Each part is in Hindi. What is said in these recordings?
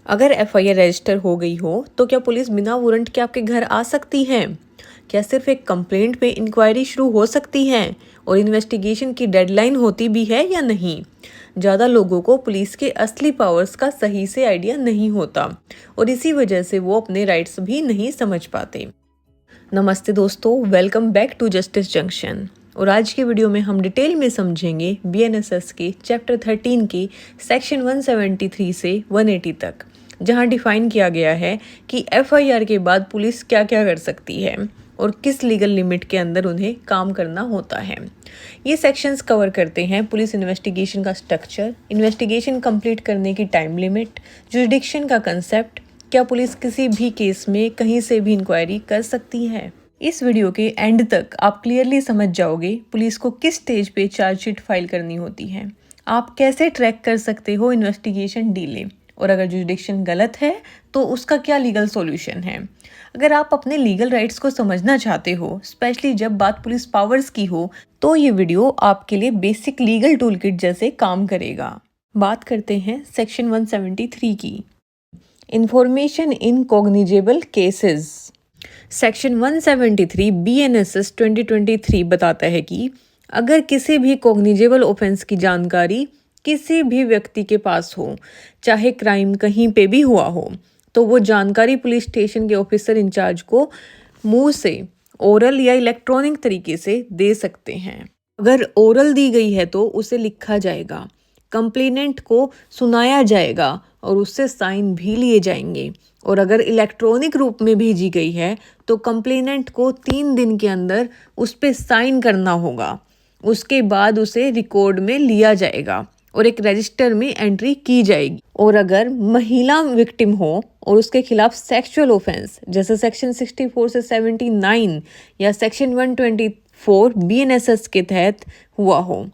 अगर एफआईआर रजिस्टर हो गई हो तो क्या पुलिस बिना वारंट के आपके घर आ सकती है? क्या सिर्फ एक कंप्लेंट पे इंक्वायरी शुरू हो सकती है और इन्वेस्टिगेशन की डेडलाइन होती भी है या नहीं? ज़्यादा लोगों को पुलिस के असली पावर्स का सही से आइडिया नहीं होता और इसी वजह से वो अपने राइट्स भी नहीं समझ पाते। नमस्ते दोस्तों, welcome back to Justice Junction. और आज के वीडियो में हम डिटेल में समझेंगे बीएनएसएस के चैप्टर 13 के सेक्शन 173 से 180 तक, जहां डिफाइन किया गया है कि एफआईआर के बाद पुलिस क्या क्या कर सकती है और किस लीगल लिमिट के अंदर उन्हें काम करना होता है। ये सेक्शंस कवर करते हैं पुलिस इन्वेस्टिगेशन का स्ट्रक्चर, इन्वेस्टिगेशन कंप्लीट करने की टाइम लिमिट, जुरिडिक्शन का कंसेप्ट, क्या पुलिस किसी भी केस में कहीं से भी इंक्वायरी कर सकती है। इस वीडियो के एंड तक आप क्लियरली समझ जाओगे पुलिस को किस स्टेज पे चार्जशीट फाइल करनी होती है, आप कैसे ट्रैक कर सकते हो इन्वेस्टिगेशन डिले, और अगर जुरिडिक्शन गलत है तो उसका क्या लीगल सॉल्यूशन है। अगर आप अपने लीगल राइट्स को समझना चाहते हो, स्पेशली जब बात पुलिस पावर्स की हो, तो ये वीडियो आपके लिए बेसिक लीगल टूल किट जैसे काम करेगा। बात करते हैं सेक्शन 173 की, information in cognizable cases. Section 173 BNSS 2023 बताता है कि अगर किसी भी कॉग्निजेबल ऑफेंस की जानकारी किसी भी व्यक्ति के पास हो, चाहे क्राइम कहीं पे भी हुआ हो, तो वो जानकारी पुलिस स्टेशन के ऑफिसर इंचार्ज को मुंह से, ओरल या इलेक्ट्रॉनिक तरीके से दे सकते हैं। अगर ओरल दी गई है तो उसे लिखा जाएगा, कंप्लेनेंट को सुनाया जाएगा और उससे साइन भी लिए जाएंगे। और अगर इलेक्ट्रॉनिक रूप में भेजी गई है तो कंप्लेनेंट को 3 दिन के अंदर उस पर साइन करना होगा। उसके बाद उसे रिकॉर्ड में लिया जाएगा और एक रजिस्टर में एंट्री की जाएगी। और अगर महिला विक्टिम हो और उसके खिलाफ सेक्सुअल ऑफेंस जैसे सेक्शन 64 से 79 या सेक्शन 124 बीएनएसएस के तहत हुआ हो,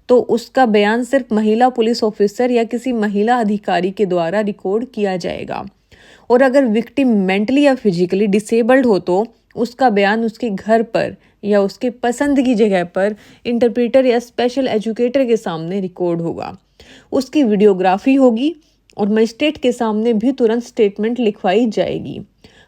तो उसका बयान सिर्फ महिला पुलिस ऑफिसर या किसी महिला अधिकारी के द्वारा रिकॉर्ड किया जाएगा। और अगर विक्टिम मेंटली या फिजिकली डिसेबल्ड हो तो उसका बयान उसके घर पर या उसके पसंद की जगह पर इंटरप्रेटर या स्पेशल एजुकेटर के सामने रिकॉर्ड होगा। उसकी वीडियोग्राफी होगी और मजिस्ट्रेट के सामने भी तुरंत स्टेटमेंट लिखवाई जाएगी।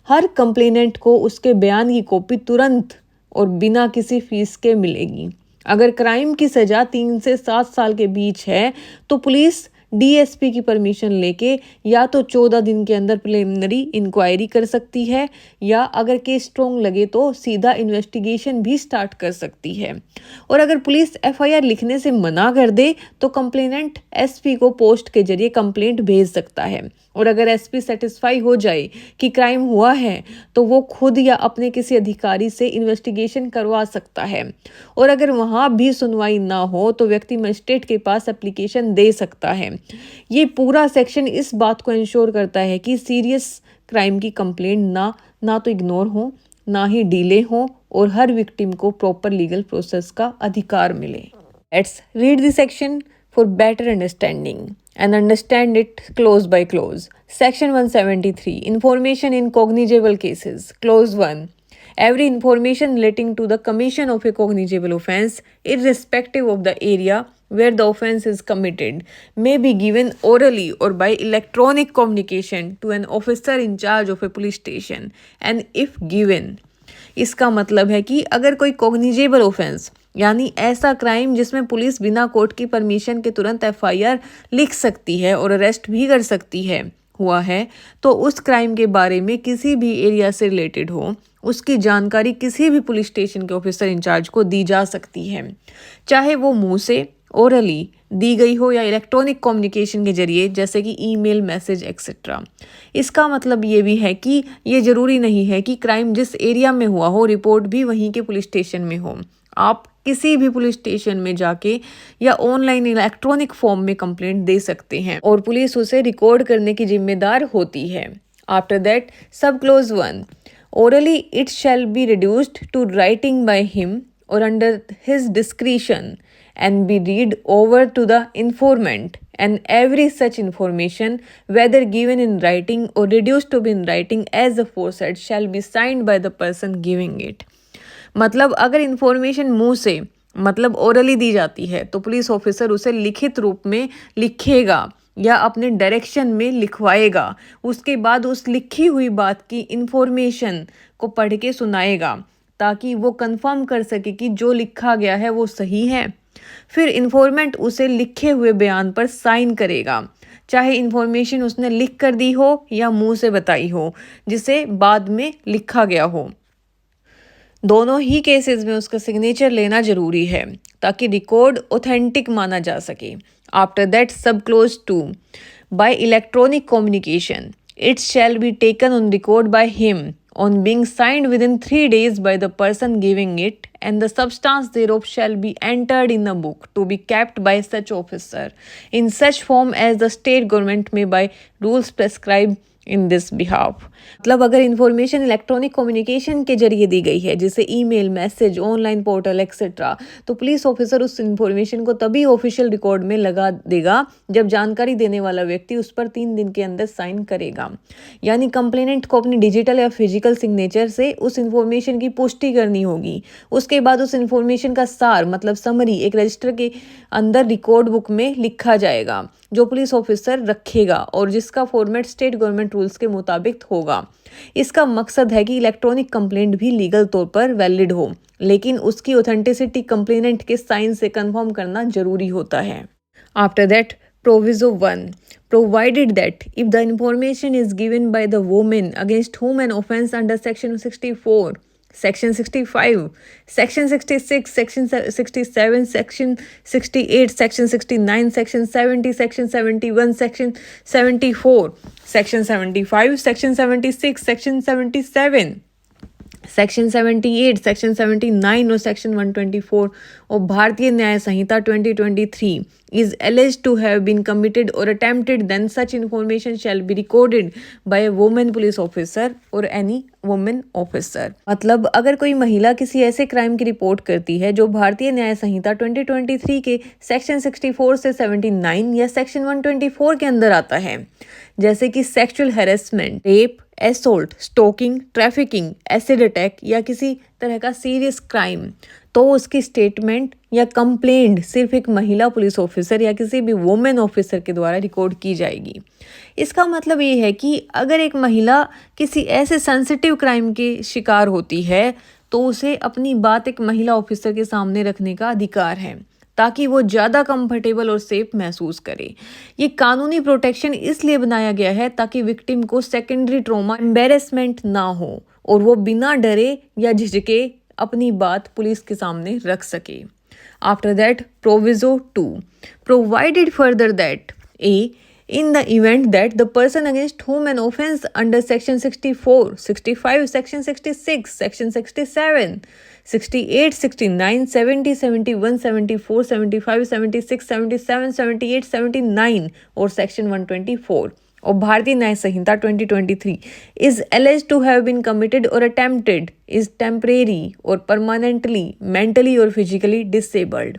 हर कंप्लेनेंट को उसके बयान की कॉपी तुरंत और बिना किसी फीस के मिलेगी। अगर क्राइम की सजा 3 से 7 साल के बीच है तो पुलिस डीएसपी की परमिशन लेके या तो 14 दिन के अंदर प्रिलिमिनरी इंक्वायरी कर सकती है, या अगर केस स्ट्रॉन्ग लगे तो सीधा इन्वेस्टिगेशन भी स्टार्ट कर सकती है। और अगर पुलिस एफआईआर लिखने से मना कर दे तो कंप्लेनेंट एसपी को पोस्ट के जरिए कंप्लेंट भेज सकता है। और अगर एसपी सेटिस्फाई हो जाए कि क्राइम हुआ है तो वो खुद या अपने किसी अधिकारी से इन्वेस्टिगेशन करवा सकता है। और अगर वहाँ भी सुनवाई ना हो तो व्यक्ति मजिस्ट्रेट के पास एप्लीकेशन दे सकता है। ये पूरा सेक्शन इस बात को इंश्योर करता है कि सीरियस क्राइम की कंप्लेंट ना तो इग्नोर हो, ना ही डिले हो, और हर विक्टिम को प्रॉपर लीगल प्रोसेस का अधिकार मिले। Let's read the section for better understanding and understand it clause by clause. Section 173, Information in cognizable cases. Clause 1. Every information relating to the commission of a cognizable offense, irrespective of the area where the offense is committed, may be given orally or by electronic communication to an officer in charge of a police station, and if given, इसका मतलब है कि अगर कोई कॉग्निजेबल ऑफेंस यानी ऐसा क्राइम जिसमें पुलिस बिना कोर्ट की परमिशन के तुरंत एफआईआर लिख सकती है और अरेस्ट भी कर सकती है हुआ है, तो उस क्राइम के बारे में किसी भी एरिया से रिलेटेड हो, उसकी जानकारी किसी भी पुलिस स्टेशन के ऑफिसर इंचार्ज को दी जा सकती है, चाहे वो मुंह से, ओरली दी गई हो या इलेक्ट्रॉनिक कम्युनिकेशन के जरिए जैसे कि ईमेल, मैसेज एक्सेट्रा। इसका मतलब ये भी है कि ये ज़रूरी नहीं है कि क्राइम जिस एरिया में हुआ हो रिपोर्ट भी वहीं के पुलिस स्टेशन में हो। आप किसी भी पुलिस स्टेशन में जाके या ऑनलाइन इलेक्ट्रॉनिक फॉर्म में कंप्लेंट दे सकते हैं और पुलिस उसे रिकॉर्ड करने की जिम्मेदार होती है। आफ्टर दैट सब close 1, orally it shall be reduced to writing by him or under his discretion and be read over to the informant, and every such information, whether given in writing or reduced to be in writing as aforesaid, shall be signed by the person giving it. मतलब अगर इंफॉर्मेशन मुंह से मतलब ओरली दी जाती है तो पुलिस ऑफिसर उसे लिखित रूप में लिखेगा या अपने डायरेक्शन में लिखवाएगा। उसके बाद उस लिखी हुई बात की इंफॉर्मेशन को पढ़ के सुनाएगा ताकि वो कंफर्म कर सके कि जो लिखा गया है वो सही है। फिर इन्फॉर्मेंट उसे लिखे हुए बयान पर साइन करेगा, चाहे इन्फॉर्मेशन उसने लिख कर दी हो या मुंह से बताई हो, जिसे बाद में लिखा गया हो। दोनों ही केसेस में उसका सिग्नेचर लेना जरूरी है ताकि रिकॉर्ड ऑथेंटिक माना जा सके। आफ्टर दैट सब close 2 bye electronic communication it shall be taken on record by him on being signed within 3 days by the person giving it, and the substance thereof shall be entered in a book to be kept by such officer in such form as the state government may by rules prescribe in this behalf. मतलब अगर इंफॉर्मेशन इलेक्ट्रॉनिक कम्युनिकेशन के जरिए दी गई है, जैसे email, message, online portal etcetera, तो पुलिस ऑफिसर उस इंफॉर्मेशन को तभी ऑफिशियल रिकॉर्ड में लगा देगा जब जानकारी देने वाला व्यक्ति उस पर 3 दिन के अंदर साइन करेगा। यानी कंप्लेनेंट को अपनी डिजिटल या फिजिकल सिग्नेचर से उस इंफॉर्मेशन की पुष्टि करनी होगी। उसके बाद उस इंफॉर्मेशन का सार मतलब समरी एक रजिस्टर के अंदर रिकॉर्ड बुक में लिखा जाएगा जो पुलिस ऑफिसर रखेगा और जिसका फॉर्मेट स्टेट गवर्नमेंट रूल्स के मुताबिक होगा। इसका मकसद है कि इलेक्ट्रॉनिक कंप्लेंट भी लीगल तौर पर वैलिड हो, लेकिन उसकी ऑथेंटिसिटी कंप्लेनेंट के साइन से कंफर्म करना जरूरी होता है। After that Proviso 1 provided that if the information is given by the woman against whom an offence under Section 64, Section 65, Section 66, Section 67, Section 68, Section 69, Section 70, Section 71, Section 74, Section 75, Section 76, Section 77, section 78, section 79 और सेक्शन 124 और भारतीय न्याय संहिता 2023 is alleged to have been committed or attempted, then such information shall be recorded by a woman police officer or any woman officer। मतलब अगर कोई महिला किसी ऐसे क्राइम की रिपोर्ट करती है जो भारतीय न्याय संहिता 2023 के सेक्शन 64 से 79 या सेक्शन 124 के अंदर आता है, जैसे कि sexual harassment, rape, assault, stocking, trafficking, acid attack या किसी तरह का सीरियस क्राइम, तो उसकी स्टेटमेंट या कंप्लेंट सिर्फ एक महिला पुलिस ऑफिसर या किसी भी वुमेन ऑफिसर के द्वारा रिकॉर्ड की जाएगी। इसका मतलब ये है कि अगर एक महिला किसी ऐसे सेंसिटिव क्राइम के शिकार होती है तो उसे अपनी बात एक महिला ऑफिसर के सामने रखने का अधिकार है ताकि वो ज़्यादा कंफर्टेबल और सेफ महसूस करे। ये कानूनी प्रोटेक्शन इसलिए बनाया गया है ताकि विक्टिम को सेकेंडरी ट्रॉमा एम्बेरसमेंट ना हो और वो बिना डरे या झिझके अपनी बात पुलिस के सामने रख सके। After that proviso 2 provided further that in the event that the person against whom an offence under section 64, 65, section 66, section 67, 68, 69, 70, 71, 74, 75, 76, 77, 78, 79 और section 124 और भारतीय न्याय संहिता 2023 is alleged to have been committed or attempted, is temporary or permanently mentally or physically disabled,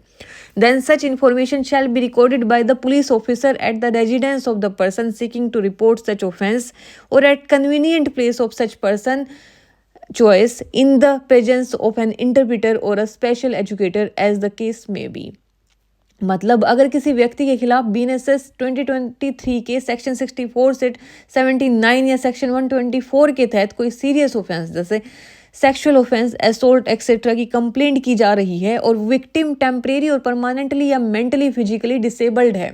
then such information shall be recorded by the police officer at the residence of the person seeking to report such offence or at convenient place of such person choice in the presence of an interpreter or a special educator as the case may be। मतलब अगर किसी व्यक्ति के खिलाफ BNSS 2023 के सेक्शन 64 से 79 या सेक्शन 124 के तहत कोई सीरियस ऑफेंस जैसे सेक्सुअल ऑफेंस, एसोल्ट एक्सेट्रा की कंप्लेंट की जा रही है और विक्टिम टेम्परेरी और परमानेंटली या मेंटली फिजिकली डिसेबल्ड है,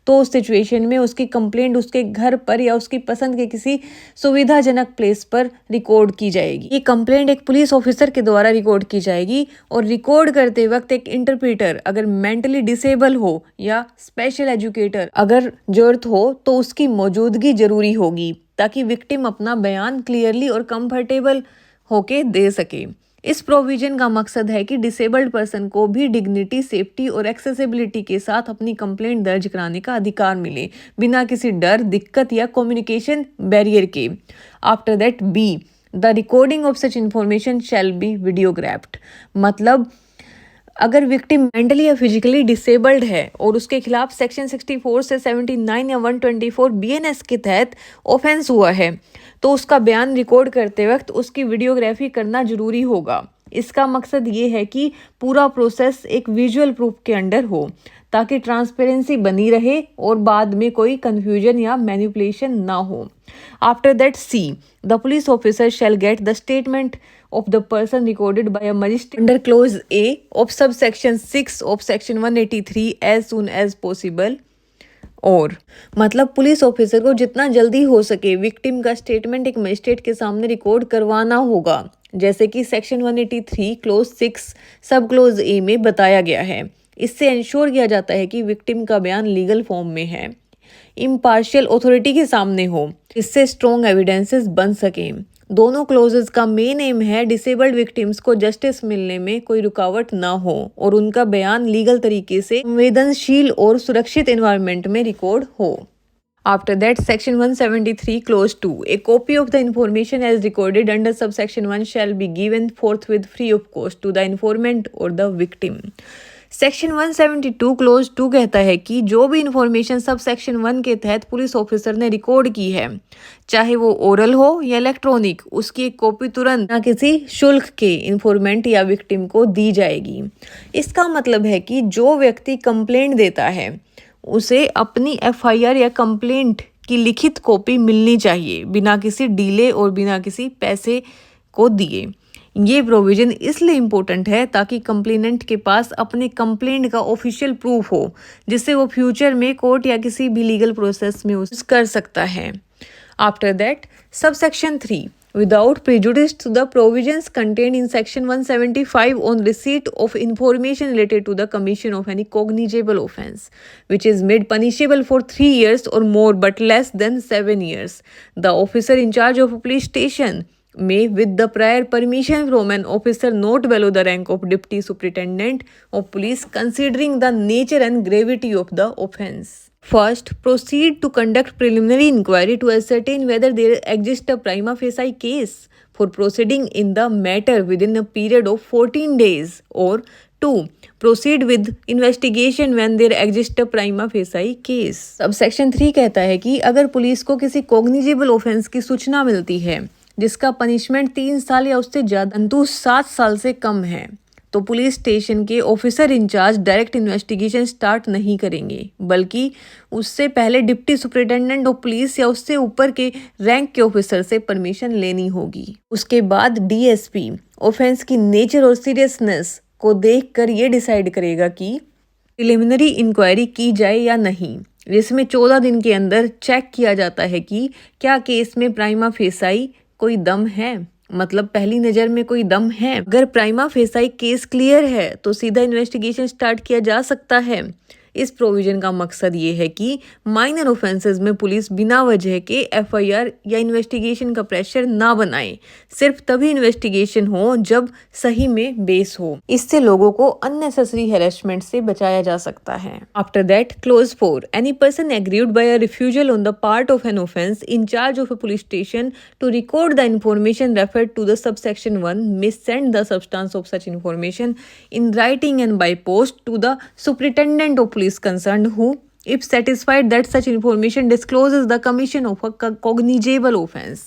तो उस सिचुएशन में उसकी कंप्लेंट उसके घर पर या उसकी पसंद के किसी सुविधाजनक प्लेस पर रिकॉर्ड की जाएगी। ये कंप्लेंट एक पुलिस ऑफिसर के द्वारा रिकॉर्ड की जाएगी और रिकॉर्ड करते वक्त एक इंटरप्रेटर अगर मेंटली डिसेबल हो या स्पेशल एजुकेटर अगर जरूरत हो तो उसकी मौजूदगी जरूरी होगी ताकि विक्टिम अपना बयान क्लियरली और कंफर्टेबल होके दे सके। इस प्रोविजन का मकसद है कि डिसेबल्ड पर्सन को भी डिग्निटी, सेफ्टी और एक्सेसिबिलिटी के साथ अपनी कंप्लेंट दर्ज कराने का अधिकार मिले बिना किसी डर, दिक्कत या कम्युनिकेशन बैरियर के। After that be the recording of such information shall be videographed. मतलब अगर विक्टिम मेंटली या फिजिकली डिसेबल्ड है और उसके खिलाफ सेक्शन 64 से 79 या 124 BNS के तहत ऑफेंस हुआ है तो उसका बयान रिकॉर्ड करते वक्त उसकी वीडियोग्राफी करना जरूरी होगा। इसका मकसद ये है कि पूरा प्रोसेस एक विजुअल प्रूफ के अंडर हो ताकि ट्रांसपेरेंसी बनी रहे और बाद में कोई कंफ्यूजन या मैनिपुलेशन ना हो। After that see the police officer shell get the statement of the person recorded by a magistrate under clause A of subsection 6 of section 183 as soon as possible। और मतलब पुलिस ऑफिसर को जितना जल्दी हो सके विक्टिम का स्टेटमेंट एक मजिस्ट्रेट के सामने रिकॉर्ड करवाना होगा, जैसे कि सेक्शन 183 क्लोज 6 सब क्लोज ए में बताया गया है। इससे इंश्योर किया जाता है कि विक्टिम का बयान लीगल फॉर्म में है, इम्पार्शियल अथॉरिटी के सामने हो, इससे स्ट्रॉन्ग एविडेंसेस बन सके। दोनों क्लोजेस का मेन एम है डिसेबल्ड विक्टिम्स को जस्टिस मिलने में कोई रुकावट ना हो और उनका बयान लीगल तरीके से संवेदनशील और सुरक्षित एनवायरनमेंट में रिकॉर्ड हो। After that, section 173 clause 2, a copy of the information as recorded under subsection 1 shall be given forthwith free of cost to the informant or the victim। Section 172 close 2 कहता है कि जो भी इंफॉर्मेशन सब सेक्शन 1 के तहत पुलिस ऑफिसर ने रिकॉर्ड की है, चाहे वो ओरल हो या इलेक्ट्रॉनिक, उसकी एक कॉपी तुरंत ना किसी शुल्क के इंफॉर्मेंट या विक्टिम को दी जाएगी। इसका मतलब है कि जो व्यक्ति कंप्लेंट देता है उसे अपनी एफआईआर या कंप्लेंट की लिखित कॉपी मिलनी चाहिए बिना किसी डिले और बिना किसी पैसे को दिए। ये प्रोविजन इसलिए इम्पोर्टेंट है ताकि कंप्लेनेंट के पास अपने कंप्लेंट का ऑफिशियल प्रूफ हो, जिससे वो फ्यूचर में कोर्ट या किसी भी लीगल प्रोसेस में यूज कर सकता है। After that subsection 3, without prejudice to the provisions contained in section 175 on receipt of information related to the commission of any cognizable offence which is made punishable for 3 years or more but less than 7 years, the officer in charge of a police station may, with the prior permission from an officer not below the rank of deputy superintendent of police, considering the nature and gravity of the offence, first proceed to conduct preliminary inquiry to ascertain whether there exists a prima facie case for proceeding in the matter within a period of 14 days, or 2 proceed with investigation when there exists a prima facie case। Subsection 3 कहता है कि अगर पुलिस को किसी कॉग्निजेबल ऑफेंस की सूचना मिलती है जिसका पनिशमेंट 3 साल या उससे ज्यादा परंतु 7 साल से कम है, तो पुलिस स्टेशन के officer in charge direct investigation start नहीं करेंगे, बल्कि उससे पहले डिप्टी सुपरिटेंडेंट ऑफ पुलिस या उससे ऊपर के रैंक के ऑफिसर से परमिशन लेनी होगी। उसके बाद डीएसपी ऑफेंस की नेचर और सीरियसनेस को देखकर ये डिसाइड करेगा कि प्रिलिमिनरी इंक्वायरी की जाए या नहीं, जिसमें 14 दिन के अंदर चेक किया जाता है कि क्या केस में प्राइमा फेसाई कोई दम है, मतलब पहली नज़र में कोई दम है। अगर प्राइमा फेसाई केस क्लियर है तो सीधा इन्वेस्टिगेशन स्टार्ट किया जा सकता है। इस प्रोविजन का मकसद ये है कि माइनर ऑफेंसेस में पुलिस बिना वजह के एफआईआर या इन्वेस्टिगेशन का प्रेशर ना बनाए, सिर्फ तभी इन्वेस्टिगेशन हो जब सही में बेस हो। इससे लोगों को अननेसेसरी हैरेसमेंट से बचाया जा सकता है। After that clause 4, any person aggrieved by a refusal on the part of an offence in charge of a police station to record the information referred to the subsection 1 may send the substance of such information in writing and by post to the superintendent of police concerned, who, if satisfied that such information discloses the commission of a cognizable offence,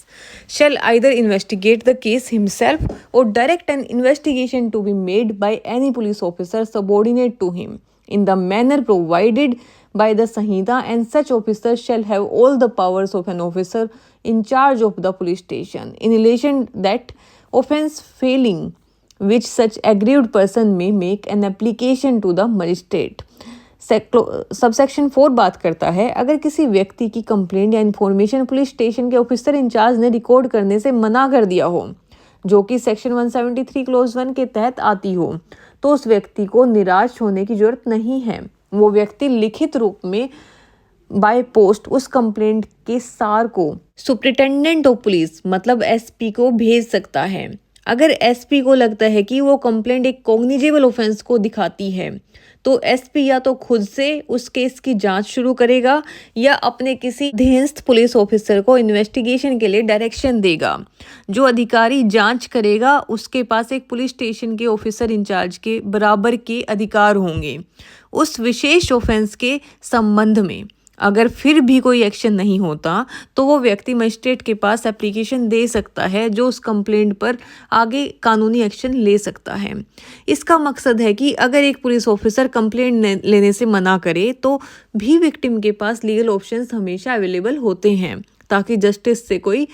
shall either investigate the case himself or direct an investigation to be made by any police officer subordinate to him in the manner provided by the Sanhita, and such officer shall have all the powers of an officer in charge of the police station in relation that offence, failing which such aggrieved person may make an application to the magistrate। Subsection 4 बात करता है अगर किसी व्यक्ति की कंप्लेंट या इन्फॉर्मेशन पुलिस स्टेशन के ऑफिसर इंचार्ज ने रिकॉर्ड करने से मना कर दिया हो, जो कि सेक्शन 173 क्लोज 1 के तहत आती हो, तो उस व्यक्ति को निराश होने की जरूरत नहीं है। वो व्यक्ति लिखित रूप में बाय पोस्ट उस कंप्लेंट के सार को सुपरिटेंडेंट ऑफ पुलिस मतलब एसपी को भेज सकता है। अगर एसपी को लगता है कि वो कंप्लेंट एक कॉग्निजेबल ऑफेंस को दिखाती है, तो एसपी या तो खुद से उस केस की जांच शुरू करेगा या अपने किसी अधीनस्थ पुलिस ऑफिसर को इन्वेस्टिगेशन के लिए डायरेक्शन देगा। जो अधिकारी जांच करेगा उसके पास एक पुलिस स्टेशन के ऑफिसर इंचार्ज के बराबर के अधिकार होंगे उस विशेष ऑफेंस के संबंध में। अगर फिर भी कोई एक्शन नहीं होता तो वो व्यक्ति मजिस्ट्रेट के पास एप्लीकेशन दे सकता है, जो उस कंप्लेंट पर आगे कानूनी एक्शन ले सकता है। इसका मकसद है कि अगर एक पुलिस ऑफिसर कंप्लेंट लेने से मना करे तो भी विक्टिम के पास लीगल ऑप्शंस हमेशा अवेलेबल होते हैं, ताकि जस्टिस से कोई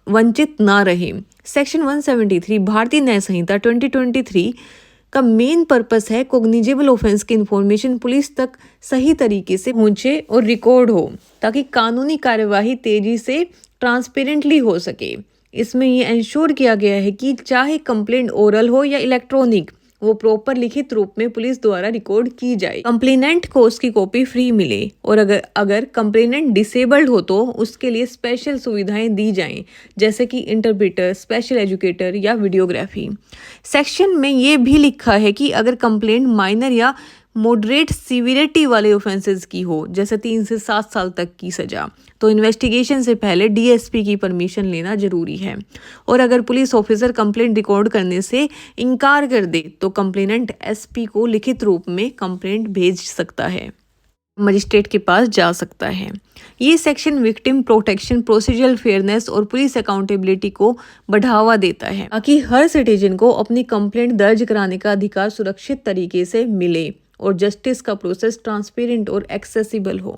वंचित ना रहे। सेक्शन 173 भारतीय न्याय संहिता 2023 का मेन पर्पस है कोग्निजेबल ऑफेंस की इन्फॉर्मेशन पुलिस तक सही तरीके से पहुंचे और रिकॉर्ड हो, ताकि कानूनी कार्यवाही तेजी से ट्रांसपेरेंटली हो सके। इसमें ये इंश्योर किया गया है कि चाहे कंप्लेंट ओरल हो या इलेक्ट्रॉनिक, वो प्रॉपर लिखित रूप में पुलिस द्वारा रिकॉर्ड की जाए। कंप्लेनेंट को उसकी कॉपी फ्री मिले, और अगर कंप्लेनेंट डिसेबल्ड हो तो उसके लिए स्पेशल सुविधाएं दी जाएं, जैसे कि इंटरप्रेटर, स्पेशल एजुकेटर या वीडियोग्राफी। सेक्शन में ये भी लिखा है कि अगर कंप्लेंट माइनर या मॉडरेट सीवियरिटी वाले ऑफेंसेस की हो, जैसे 3 से 7 साल तक की सजा, तो इन्वेस्टिगेशन से पहले डीएसपी की परमिशन लेना जरूरी है। और अगर पुलिस ऑफिसर कंप्लेंट रिकॉर्ड करने से इनकार कर दे तो कंप्लेनेंट एसपी को लिखित रूप में कंप्लेंट भेज सकता है, मजिस्ट्रेट के पास जा सकता है। ये section victim protection, procedural fairness और पुलिस अकाउंटेबिलिटी को बढ़ावा देता है, ताकि हर सिटीजन को अपनी कंप्लेंट दर्ज कराने का अधिकार सुरक्षित तरीके से मिले और जस्टिस का प्रोसेस ट्रांसपेरेंट और एक्सेसिबल हो।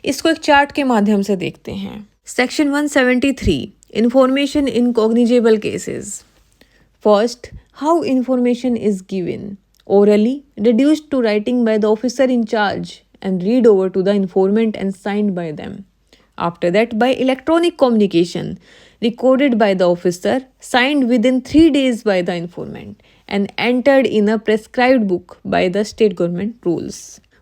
इसको एक चार्ट के माध्यम से देखते हैं। Section 173 information in cognizable cases. First, how information is given orally, reduced to writing by the officer in charge and read over to the informant and signed by them. After that, by electronic communication, recorded by the officer, signed within 3 days by the informant and entered in a prescribed book by the state government rules.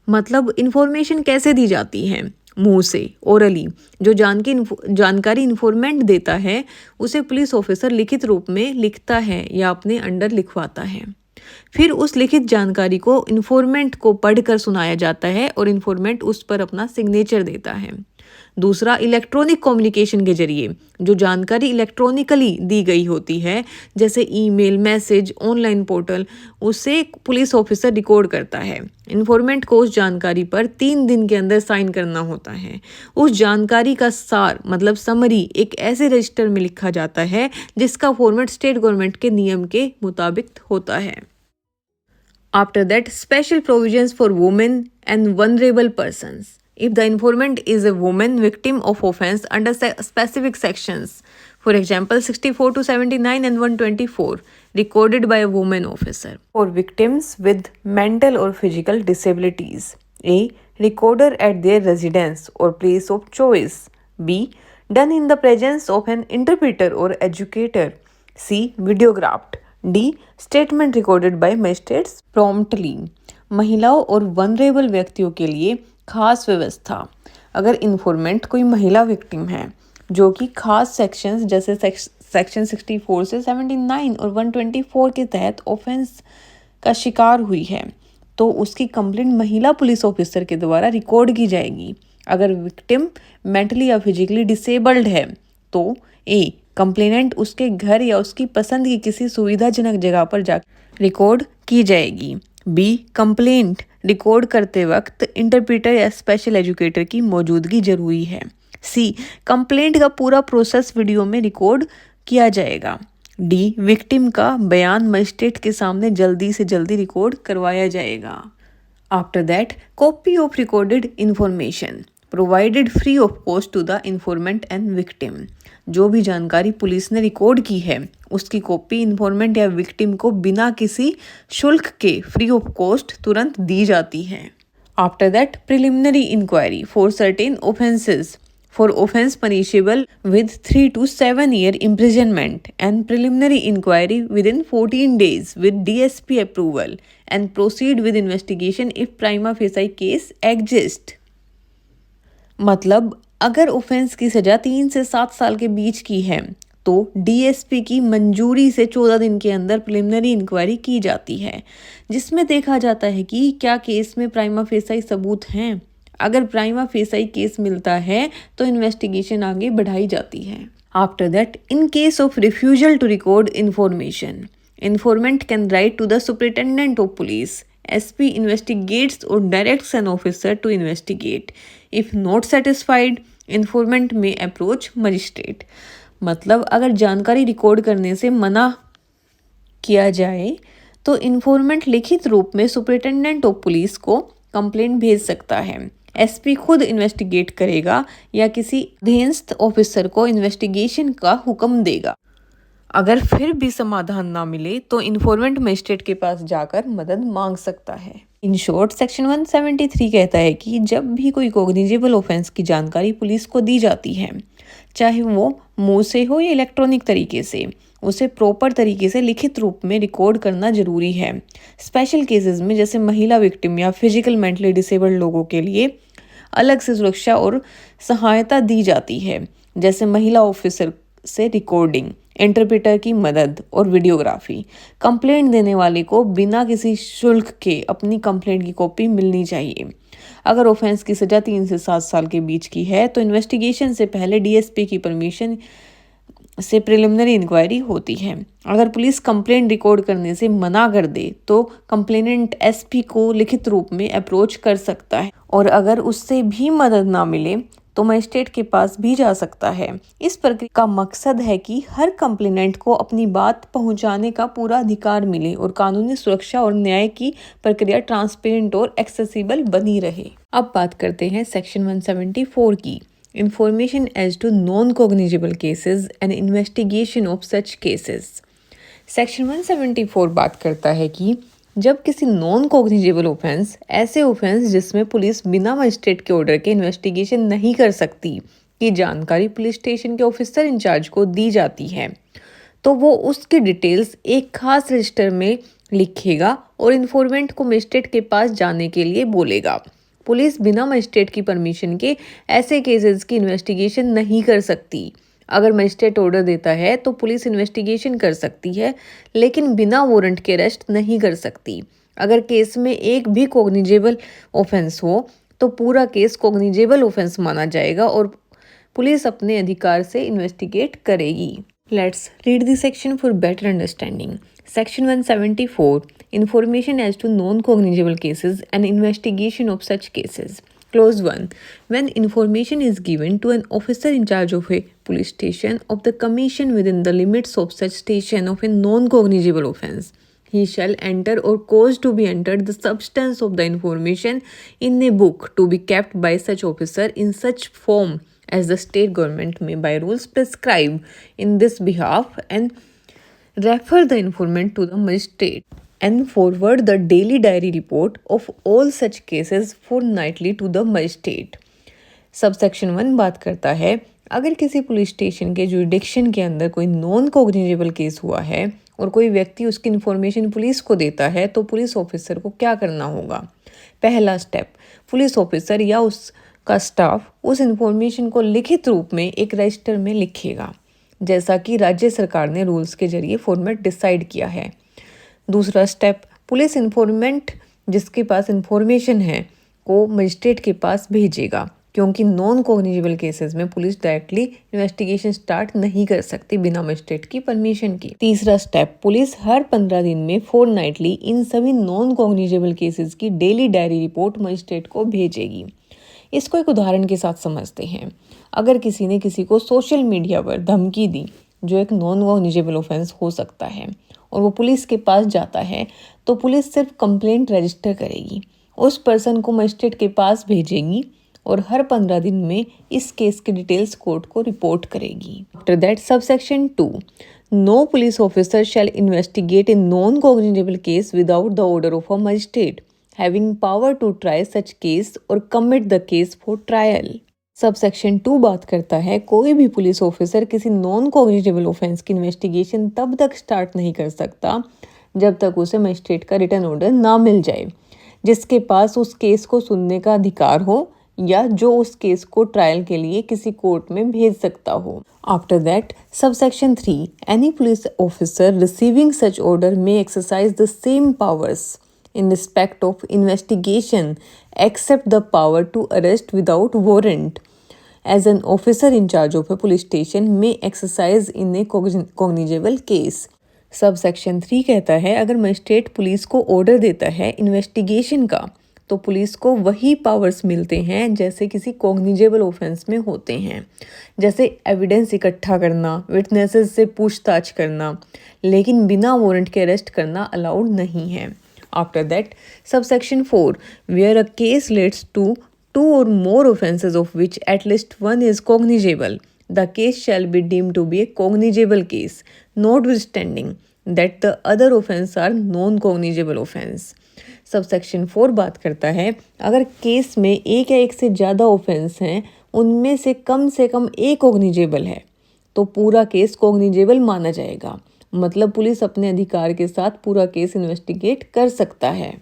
मतलब इन्फॉर्मेशन कैसे दी जाती है? मुंह से, ओरली। जो जानकारी इन्फॉर्मेंट देता है उसे पुलिस ऑफिसर लिखित रूप में लिखता है या अपने अंडर लिखवाता है। फिर उस लिखित जानकारी को इन्फॉर्मेंट को पढ़कर सुनाया जाता है और इन्फॉर्मेंट उस पर अपना सिग्नेचर देता है। दूसरा, इलेक्ट्रॉनिक कम्युनिकेशन के जरिए जो जानकारी इलेक्ट्रॉनिकली दी गई होती है, जैसे ईमेल, मैसेज, ऑनलाइन पोर्टल, उसे पुलिस ऑफिसर रिकॉर्ड करता है। इन्फॉर्मेंट को उस जानकारी पर 3 दिन के अंदर साइन करना होता है। उस जानकारी का सार मतलब समरी एक ऐसे रजिस्टर में लिखा जाता है जिसका फॉर्मेट स्टेट गवर्नमेंट के नियम के मुताबिक होता है। After that, special provisions for women and vulnerable persons. If the informant is a woman victim of offense under specific sections, for example 64 to 79 and 124, recorded by a woman officer. For victims with mental or physical disabilities, A. Recorder at their residence or place of choice. B. Done in the presence of an interpreter or educator. C. Videographed. D. Statement recorded by magistrates promptly. महिलाओं और वनरेबल व्यक्तियों के लिए खास व्यवस्था। अगर इन्फॉर्मेंट कोई महिला विक्टिम है जो कि खास सेक्शंस जैसे सेक्शन 64 से 79 और 124 के तहत ऑफेंस का शिकार हुई है, तो उसकी कंप्लेंट महिला पुलिस ऑफिसर के द्वारा रिकॉर्ड की जाएगी। अगर विक्टिम मेंटली या फिजिकली डिसेबल्ड है तो ए. कंप्लेनेंट उसके घर या उसकी पसंद की किसी सुविधाजनक जगह पर जाकर रिकॉर्ड की जाएगी। बी. कंप्लेंट रिकॉर्ड करते वक्त इंटरप्रेटर या स्पेशल एजुकेटर की मौजूदगी जरूरी है। सी. कंप्लेंट का पूरा प्रोसेस वीडियो में रिकॉर्ड किया जाएगा। डी. विक्टिम का बयान मजिस्ट्रेट के सामने जल्दी से जल्दी रिकॉर्ड करवाया जाएगा। After that, copy of recorded information provided free of cost to the informant and victim. जो भी जानकारी पुलिस ने रिकॉर्ड की है उसकी कॉपी इन्फॉर्मेंट या विक्टिम को बिना किसी शुल्क के फ्री ऑफ कॉस्ट तुरंत दी जाती है। After that, preliminary inquiry for certain offences for offense punishable with 3 to 7 year imprisonment and preliminary inquiry within 14 days with DSP approval and proceed with investigation if prima facie case exists। मतलब अगर ऑफेंस की सजा 3 से 7 साल के बीच की है तो डीएसपी की मंजूरी से 14 दिन के अंदर प्रिलिमिनरी इंक्वायरी की जाती है, जिसमें देखा जाता है कि क्या केस में प्राइमा फेसाई सबूत हैं। अगर प्राइमा फेसाई केस मिलता है तो इन्वेस्टिगेशन आगे बढ़ाई जाती है। After that, in case of refusal to record information, informant can write to the superintendent of police. SP investigates or directs an officer to investigate. If not satisfied informant may approach magistrate. मतलब अगर जानकारी रिकॉर्ड करने से मना किया जाए तो इन्फॉर्मेंट लिखित रूप में सुपरिटेंडेंट ऑफ पुलिस को कंप्लेंट भेज सकता है। एसपी खुद इन्वेस्टिगेट करेगा या किसी अधीनस्थ ऑफिसर को इन्वेस्टिगेशन का हुक्म देगा। अगर फिर भी समाधान ना मिले तो इन्फॉर्मेंट मजिस्ट्रेट के पास जाकर मदद मांग सकता है। इन शॉर्ट सेक्शन 173 कहता है कि जब भी कोई कॉग्निजेबल ऑफेंस की जानकारी पुलिस को दी जाती है, चाहे वो मुंह से हो या इलेक्ट्रॉनिक तरीके से, उसे प्रॉपर तरीके से लिखित रूप में रिकॉर्ड करना जरूरी है। स्पेशल केसेस में जैसे महिला विक्टिम या फिजिकल मेंटली डिसेबल्ड लोगों के लिए अलग से सुरक्षा और सहायता दी जाती है, जैसे महिला ऑफिसर से रिकॉर्डिंग, इंटरप्रेटर की मदद और वीडियोग्राफी। कंप्लेंट देने वाले को बिना किसी शुल्क के अपनी कंप्लेंट की कॉपी मिलनी चाहिए। अगर ऑफेंस की सजा 3 से 7 साल के बीच की है तो इन्वेस्टिगेशन से पहले डीएसपी की परमिशन से प्रिलिमिनरी इंक्वायरी होती है। अगर पुलिस कंप्लेंट रिकॉर्ड करने से मना कर दे तो कंप्लेनेंट एसपी को लिखित रूप में अप्रोच कर सकता है, और अगर उससे भी मदद ना मिले तो मजिस्ट्रेट के पास भी जा सकता है। इस प्रक्रिया का मकसद है कि हर कंप्लेनेंट को अपनी बात पहुंचाने का पूरा अधिकार मिले और कानूनी सुरक्षा और न्याय की प्रक्रिया ट्रांसपेरेंट और एक्सेसिबल बनी रहे। अब बात करते हैं सेक्शन 174 की, information as to non cognizable cases and investigation of such cases. Section 174 बात करता है कि जब किसी नॉन कॉग्निजेबल ऑफेंस, ऐसे ऑफेंस जिसमें पुलिस बिना मजिस्ट्रेट के ऑर्डर के इन्वेस्टिगेशन नहीं कर सकती, की जानकारी पुलिस स्टेशन के ऑफिसर इंचार्ज को दी जाती है, तो वो उसकी डिटेल्स एक खास रजिस्टर में लिखेगा और इन्फॉर्मेंट को मजिस्ट्रेट के पास जाने के लिए बोलेगा। पुलिस बिना मजिस्ट्रेट की परमिशन के ऐसे केसेस की इन्वेस्टिगेशन नहीं कर सकती। अगर मजिस्ट्रेट ऑर्डर देता है तो पुलिस इन्वेस्टिगेशन कर सकती है, लेकिन बिना वारंट के अरेस्ट नहीं कर सकती। अगर केस में एक भी कॉग्निजेबल ऑफेंस हो तो पूरा केस कॉग्निजेबल ऑफेंस माना जाएगा और पुलिस अपने अधिकार से इन्वेस्टिगेट करेगी। Let's read the section for better understanding. Section 174, Information as to non-cognizable cases and investigation of such cases. Clause 1. When information is given to an officer in charge of a police station of the commission within the limits of such station of a non-cognizable offence, he shall enter or cause to be entered the substance of the information in a book to be kept by such officer in such form as the state government may by rules prescribe in this behalf, and refer the informant to the magistrate and forward the daily diary report of all such cases fortnightly to the magistrate. Subsection 1 बात करता है अगर किसी पुलिस स्टेशन के जुरिडिक्शन के अंदर कोई नॉन कॉग्निजेबल केस हुआ है और कोई व्यक्ति उसकी इन्फॉर्मेशन पुलिस को देता है तो पुलिस ऑफिसर को क्या करना होगा। पहला स्टेप, पुलिस ऑफिसर या उसका स्टाफ उस इन्फॉर्मेशन को लिखित रूप में एक रजिस्टर में लिखेगा, जैसा कि राज्य सरकार ने रूल्स के जरिए फॉर्मेट डिसाइड किया है। दूसरा स्टेप, पुलिस इन्फॉर्मेंट जिसके पास इन्फॉर्मेशन है को मजिस्ट्रेट के पास भेजेगा, क्योंकि नॉन कॉग्निजेबल केसेस में पुलिस डायरेक्टली इन्वेस्टिगेशन स्टार्ट नहीं कर सकती बिना मजिस्ट्रेट की परमिशन की। तीसरा स्टेप, पुलिस हर 15 दिन में फोर्टनाइटली इन सभी नॉन कॉग्निजेबल केसेस की डेली डायरी रिपोर्ट मजिस्ट्रेट को भेजेगी। इसको एक उदाहरण के साथ समझते हैं। अगर किसी ने किसी को सोशल मीडिया पर धमकी दी, जो एक नॉन कॉग्निजेबल ऑफेंस हो सकता है, और वो पुलिस के पास जाता है, तो पुलिस सिर्फ कंप्लेंट रजिस्टर करेगी, उस पर्सन को मजिस्ट्रेट के पास भेजेगी और हर 15 दिन में इस केस की डिटेल्स कोर्ट को रिपोर्ट करेगी। After that subsection 2, no police officer shall investigate in non cognizable case without the order of a magistrate having power to try such case और commit the case for trial. Subsection 2 बात करता है कोई भी पुलिस ऑफिसर किसी नॉन कॉग्निजेबल ऑफेंस की इन्वेस्टिगेशन तब तक स्टार्ट नहीं कर सकता जब तक उसे मजिस्ट्रेट का रिटन ऑर्डर ना मिल जाए, जिसके पास उस केस को सुनने का अधिकार हो या जो उस केस को ट्रायल के लिए किसी कोर्ट में भेज सकता हो। After that subsection 3, any police officer receiving such order may exercise the same powers in respect of investigation except the power to arrest without warrant as an officer in charge of a police station may exercise in a cognizable case. Subsection 3 कहता है अगर मजिस्ट्रेट पुलिस को ऑर्डर देता है इन्वेस्टिगेशन का तो पुलिस को वही पावर्स मिलते हैं जैसे किसी कॉग्निजेबल ऑफेंस में होते हैं, जैसे एविडेंस इकट्ठा करना, विटनेसेस से पूछताछ करना, लेकिन बिना वारंट के अरेस्ट करना अलाउड नहीं है। After that subsection 4, where a case leads to two or more offences of which at least one is cognizable, the case shall be deemed to be a cognizable case, notwithstanding that the other offences are non-cognizable offense। Subsection 4 बात करता है अगर केस में एक या एक से ज़्यादा ऑफेंस हैं, उनमें से कम एक कॉग्निजेबल है तो पूरा केस कॉग्निजेबल माना जाएगा। मतलब पुलिस अपने अधिकार के साथ पूरा केस इन्वेस्टिगेट कर सकता है।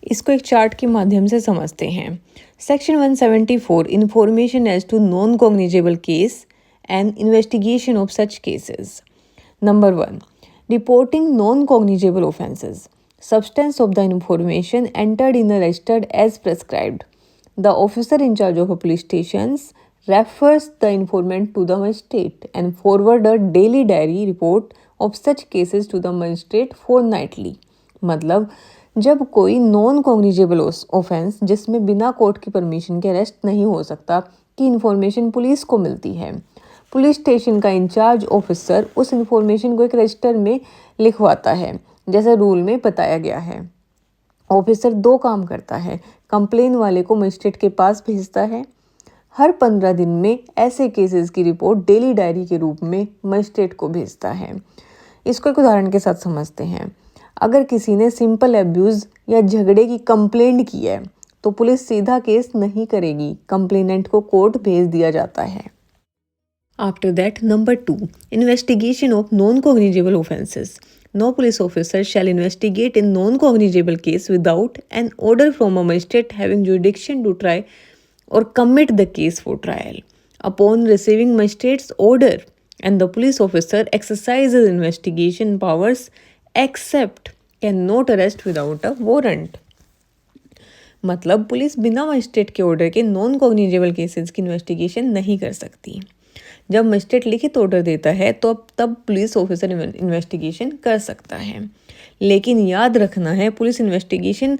इसको एक चार्ट के माध्यम से समझते हैं। Section 174, information as to non cognizable case and investigation of such cases. Number 1, reporting non cognizable offences. Substance of the information entered in a register as prescribed. The officer in charge of a police stations refers the informant to the magistrate and forward a daily diary report of such cases to the magistrate fortnightly। मतलब जब कोई नॉन कॉग्निजेबल ऑफेंस जिसमें बिना कोर्ट की परमिशन के अरेस्ट नहीं हो सकता की इन्फॉर्मेशन पुलिस को मिलती है, पुलिस स्टेशन का इंचार्ज ऑफिसर उस इन्फॉर्मेशन को एक रजिस्टर में लिखवाता है जैसे रूल में बताया गया है। ऑफिसर 2 काम करता है, कंप्लेन वाले को मजिस्ट्रेट के पास भेजता है। हर 15 दिन में ऐसे केसेस की रिपोर्ट डेली डायरी के रूप में मजिस्ट्रेट को भेजता है। इसको एक उदाहरण के साथ समझते हैं। अगर किसी ने सिंपल अब्यूज़ या झगड़े की कंप्लेंट की है तो पुलिस सीधा केस नहीं करेगी, कंप्लेनेंट को कोर्ट भेज दिया जाता है। After that number 2, investigation of non cognizable offences. No police officer shall investigate a non-cognizable case without an order from a magistrate having jurisdiction to try or commit the case for trial. Upon receiving magistrate's order, and the police officer exercises investigation powers except cannot arrest without a warrant। मतलब पुलिस बिना मजिस्ट्रेट के ऑर्डर के नॉन कॉग्निजेबल केसेस की इन्वेस्टिगेशन नहीं कर सकती। जब मजिस्ट्रेट लिखित ऑर्डर देता है तो तब पुलिस ऑफिसर इन्वेस्टिगेशन कर सकता है, लेकिन याद रखना है पुलिस इन्वेस्टिगेशन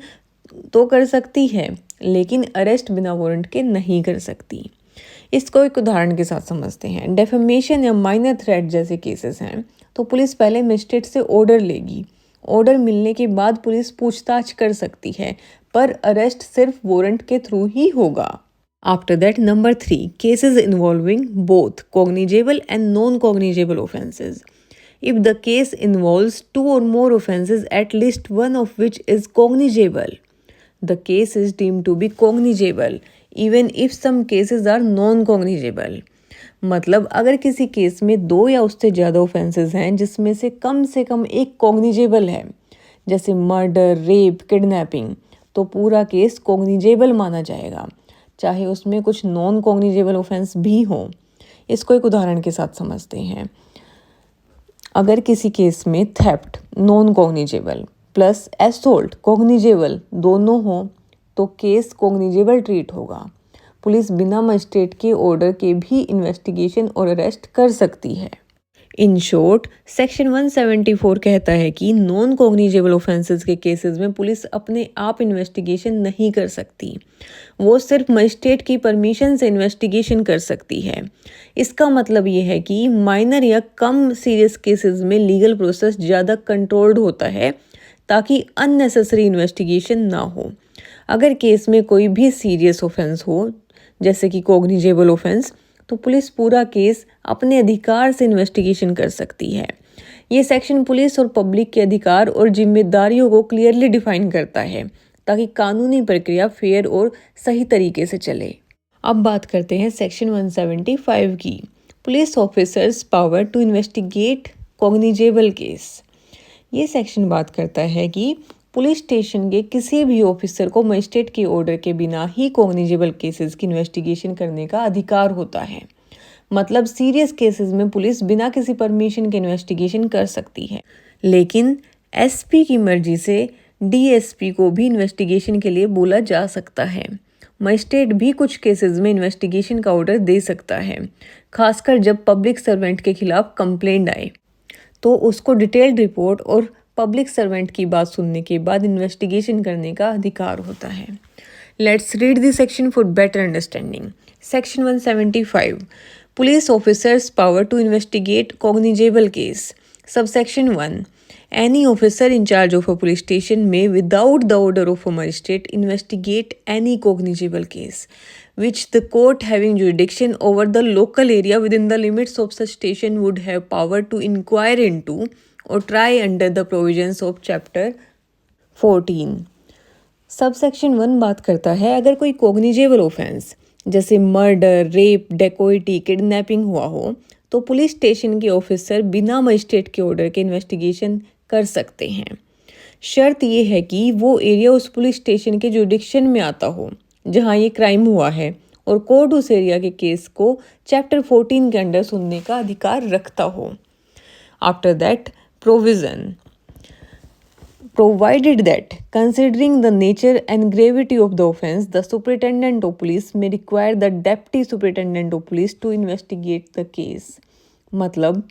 तो कर सकती है लेकिन अरेस्ट बिना वारंट के नहीं कर सकती। इसको एक उदाहरण के साथ समझते हैं। डेफेमेशन या माइनर थ्रेट जैसे केसेस हैं तो पुलिस पहले मजिस्ट्रेट से ऑर्डर लेगी, ऑर्डर मिलने के बाद पुलिस पूछताछ कर सकती है, पर अरेस्ट सिर्फ वारंट के थ्रू ही होगा। After that, number 3, cases involving both cognizable and non-cognizable offenses. If the case involves 2 or more offenses, at least one of which is cognizable, the case is deemed to be cognizable, even if some cases are non-cognizable। मतलब अगर किसी केस में 2 या उससे ज़्यादा ऑफेंसेस हैं जिसमें से कम एक कॉग्निजेबल है, जैसे मर्डर, रेप, किडनैपिंग, तो पूरा केस कॉग्निजेबल माना जाएगा, चाहे उसमें कुछ नॉन कॉग्निजेबल ऑफेंस भी हों। इसको एक उदाहरण के साथ समझते हैं। अगर किसी केस में theft non cognizable plus assault cognizable दोनों हों तो केस कॉग्निजेबल ट्रीट होगा। पुलिस बिना मजिस्ट्रेट के ऑर्डर के भी इन्वेस्टिगेशन और अरेस्ट कर सकती है। इन शॉर्ट, सेक्शन 174 कहता है कि नॉन कॉग्निजेबल ऑफेंसेस के केसेस में पुलिस अपने आप इन्वेस्टिगेशन नहीं कर सकती, वो सिर्फ मजिस्ट्रेट की परमिशन से इन्वेस्टिगेशन कर सकती है। इसका मतलब ये है कि माइनर या कम सीरियस केसेस में लीगल प्रोसेस ज़्यादा कंट्रोल्ड होता है ताकि अननेसेसरी इन्वेस्टिगेशन ना हो। अगर केस में कोई भी सीरियस ऑफेंस हो जैसे कि कॉग्निजेबल ऑफेंस, तो पुलिस पूरा केस अपने अधिकार से इन्वेस्टिगेशन कर सकती है। ये सेक्शन पुलिस और पब्लिक के अधिकार और जिम्मेदारियों को क्लियरली डिफाइन करता है ताकि कानूनी प्रक्रिया फेयर और सही तरीके से चले। अब बात करते हैं सेक्शन 175 की, police officer's power to investigate cognizable case. ये सेक्शन बात करता है कि पुलिस स्टेशन के किसी भी ऑफिसर को मजिस्ट्रेट के ऑर्डर के बिना ही कॉग्निजेबल केसेस की इन्वेस्टिगेशन करने का अधिकार होता है। मतलब सीरियस केसेस में पुलिस बिना किसी परमिशन के इन्वेस्टिगेशन कर सकती है, लेकिन एसपी की मर्जी से डीएसपी को भी इन्वेस्टिगेशन के लिए बोला जा सकता है। मजिस्ट्रेट भी कुछ केसेस में इन्वेस्टिगेशन का ऑर्डर दे सकता है, खासकर जब पब्लिक सर्वेंट के खिलाफ कंप्लेंट आए तो उसको डिटेल्ड रिपोर्ट और पब्लिक सर्वेंट की बात सुनने के बाद इन्वेस्टिगेशन करने का अधिकार होता है। Let's read this section for better understanding. Section 175 police officer's power to investigate cognizable case. Subsection 1 any officer in charge of a police station may, without the order of a magistrate, investigate any cognizable case which the court having jurisdiction over the local area within the limits of such station would have power to inquire into or try under the provisions of chapter 14। Subsection 1 बात करता है अगर कोई कोग्निजेबल ऑफेंस जैसे मर्डर, रेप, डेकोइटी, किडनैपिंग हुआ हो तो पुलिस स्टेशन के ऑफिसर बिना मजिस्ट्रेट के ऑर्डर के इन्वेस्टिगेशन कर सकते हैं। शर्त ये है कि वो एरिया उस पुलिस स्टेशन के जुरिडिक्शन में आता हो जहां ये क्राइम हुआ है और कोर्ट उस एरिया के केस को चैप्टर 14 के अंडर सुनने का अधिकार रखता हो। After that provision provided that considering the nature and gravity of the offense the superintendent of police may require the deputy superintendent of police to investigate the case। मतलब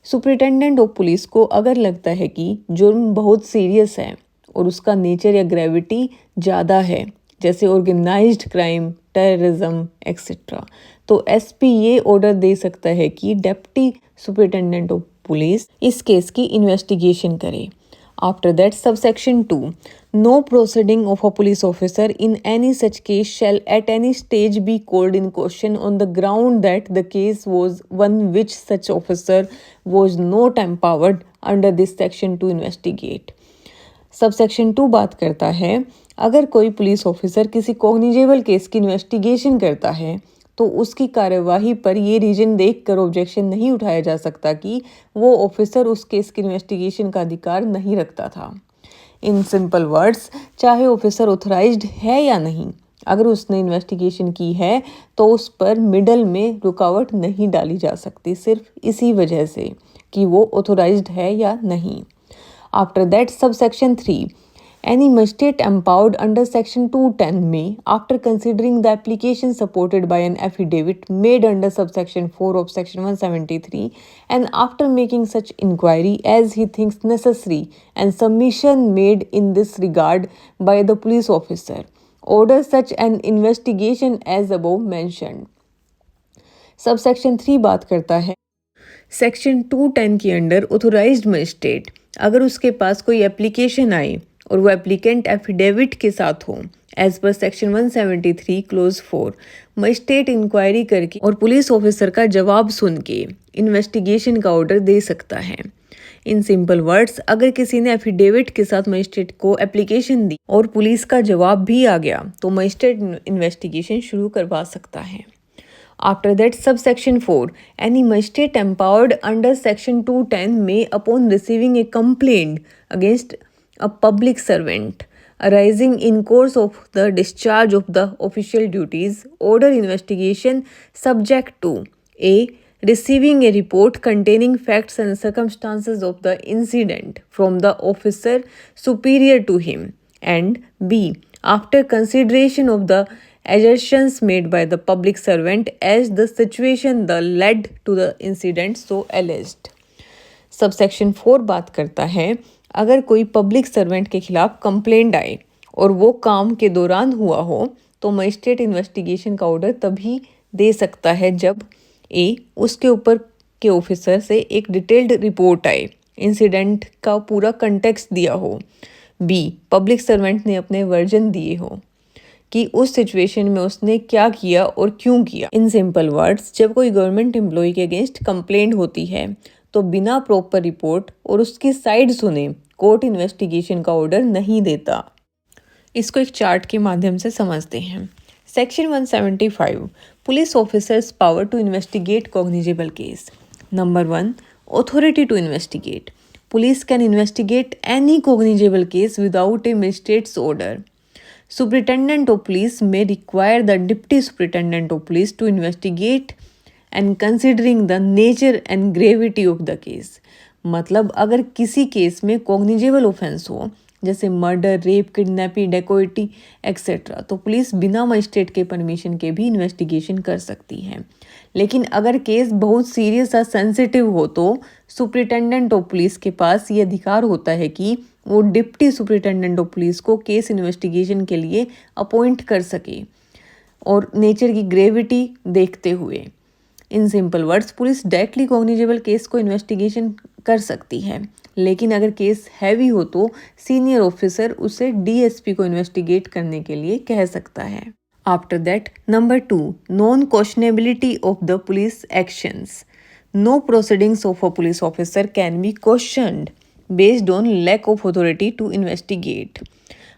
सुपरिटेंडेंट ऑफ पुलिस को अगर लगता है कि जुर्म बहुत सीरियस है और उसका नेचर या ग्रेविटी ज़्यादा है जैसे ऑर्गेनाइज्ड क्राइम, टेररिज्म एक्सेट्रा, तो एसपी ये ऑर्डर दे सकता है कि डेप्टी सुपरिटेंडेंट ऑफ पुलिस इस केस की इन्वेस्टिगेशन करे। After that, subsection 2 no proceeding of a police officer in any such case shall at any stage be called in question on the ground that the case was one which such officer was not empowered under this section to investigate। Subsection 2 बात करता है अगर कोई पुलिस ऑफिसर किसी कॉग्निजेबल केस की इन्वेस्टिगेशन करता है तो उसकी कार्यवाही पर ये रीजन देखकर ऑब्जेक्शन नहीं उठाया जा सकता कि वो ऑफिसर उस केस की इन्वेस्टिगेशन का अधिकार नहीं रखता था। इन सिंपल वर्ड्स, चाहे ऑफिसर ऑथराइज्ड है या नहीं, अगर उसने इन्वेस्टिगेशन की है तो उस पर मिडल में रुकावट नहीं डाली जा सकती सिर्फ इसी वजह से कि वो ऑथराइज्ड है या नहीं। After that subsection 3 any magistrate empowered under section 210 may, after considering the application supported by an affidavit made under subsection 4 of section 173 and after making such inquiry as he thinks necessary and submission made in this regard by the police officer, order such an investigation as above mentioned। Subsection 3 बात करता है सेक्शन 210 के अंडर ऑथोराइज्ड मजिस्ट्रेट अगर उसके पास कोई एप्लीकेशन आए और वो एप्लीकेंट एफिडेविट के साथ हो as per section 173 close 4 magistrate inquiry करके और पुलिस ऑफिसर का जवाब सुन के इन्वेस्टिगेशन का ऑर्डर दे सकता है। इन सिंपल वर्ड्स, अगर किसी ने एफिडेविट के साथ मजिस्ट्रेट को एप्लीकेशन दी और पुलिस का जवाब भी आ गया तो मजिस्ट्रेट इन्वेस्टिगेशन शुरू करवा सकता है। After that, subsection 4 any magistrate empowered under section 210 may, upon receiving a complaint against a public servant arising in course of the discharge of the official duties, order investigation subject to a receiving a report containing facts and circumstances of the incident from the officer superior to him, and b after consideration of the assertions made by the public servant as the situation that led to the incident so alleged। Subsection 4 बात करता है अगर कोई पब्लिक सर्वेंट के खिलाफ कंप्लेंट आए और वो काम के दौरान हुआ हो तो मजिस्ट्रेट इन्वेस्टिगेशन का ऑर्डर तभी दे सकता है जब ए उसके ऊपर के ऑफिसर से एक डिटेल्ड रिपोर्ट आए, इंसिडेंट का पूरा कंटेक्स्ट दिया हो, बी पब्लिक सर्वेंट ने अपने वर्जन दिए हो कि उस सिचुएशन में उसने क्या किया और क्यों किया। इन सिंपल वर्ड्स, जब कोई गवर्नमेंट एम्प्लॉय के अगेंस्ट कंप्लेंट होती है तो बिना प्रॉपर रिपोर्ट और उसकी साइड सुने कोर्ट इन्वेस्टिगेशन का ऑर्डर नहीं देता। इसको एक चार्ट के माध्यम से समझते हैं। Section 175 police officer's power to investigate cognizable case. Number 1 authority to investigate. Police can investigate any cognizable case without a magistrate's order. Superintendent of police may require the deputy superintendent of police to investigate and considering the nature and gravity of the case। मतलब अगर किसी केस में कॉग्निजेबल ऑफेंस हो जैसे murder, rape, kidnapping, dacoity etcetera, तो पुलिस बिना मजिस्ट्रेट के परमिशन के भी इन्वेस्टिगेशन कर सकती है। लेकिन अगर केस बहुत सीरियस या सेंसिटिव हो तो सुप्रिटेंडेंट ऑफ पुलिस के पास ये अधिकार होता है कि वो डिप्टी सुप्रिटेंडेंट ऑफ पुलिस को केस इन्वेस्टिगेशन के लिए अपॉइंट कर सके और नेचर की ग्रेविटी देखते हुए। In simple words, police directly cognizable case को इन्वेस्टिगेशन कर सकती है, लेकिन अगर केस हैवी हो तो सीनियर ऑफिसर उसे डीएसपी को इन्वेस्टिगेट करने के लिए कह सकता है। After that, number 2, non questionability of the police actions. No proceedings of a police officer can be questioned based on lack of authority to investigate.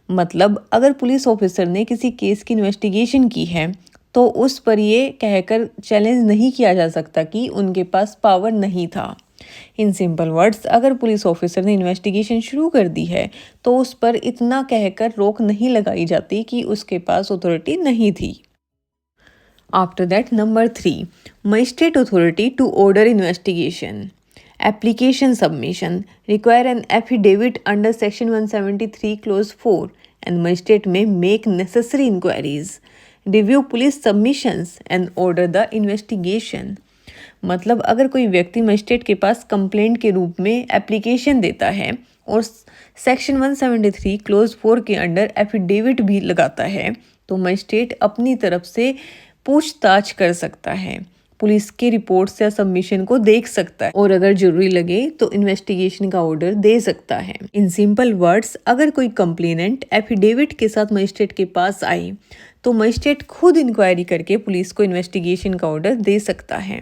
मतलब अगर पुलिस ऑफिसर ने किसी केस की इन्वेस्टिगेशन की है तो उस पर ये कहकर चैलेंज नहीं किया जा सकता कि उनके पास पावर नहीं था। इन सिंपल वर्ड्स, अगर पुलिस ऑफिसर ने इन्वेस्टिगेशन शुरू कर दी है तो उस पर इतना कहकर रोक नहीं लगाई जाती कि उसके पास अथॉरिटी नहीं थी। After that, number 3, magistrate authority to order investigation. Application submission require an affidavit under section 173 clause 4 and magistrate may make necessary inquiries, review police submissions and order the investigation। मतलब अगर कोई व्यक्ति मजिस्ट्रेट के पास कंप्लेंट के रूप में एप्लीकेशन देता है और सेक्शन 173 क्लोज 4 के अंडर एफिडेविट भी लगाता है तो मजिस्ट्रेट अपनी तरफ से पूछताछ कर सकता है, पुलिस के रिपोर्ट्स या सबमिशन को देख सकता है और अगर जरूरी लगे तो इन्वेस्टिगेशन का ऑर्डर दे सकता है। इन सिंपल वर्ड्स, अगर कोई कंप्लेनेंट एफिडेविट के साथ मजिस्ट्रेट के पास आए तो मजिस्ट्रेट खुद इंक्वायरी करके पुलिस को इन्वेस्टिगेशन का ऑर्डर दे सकता है।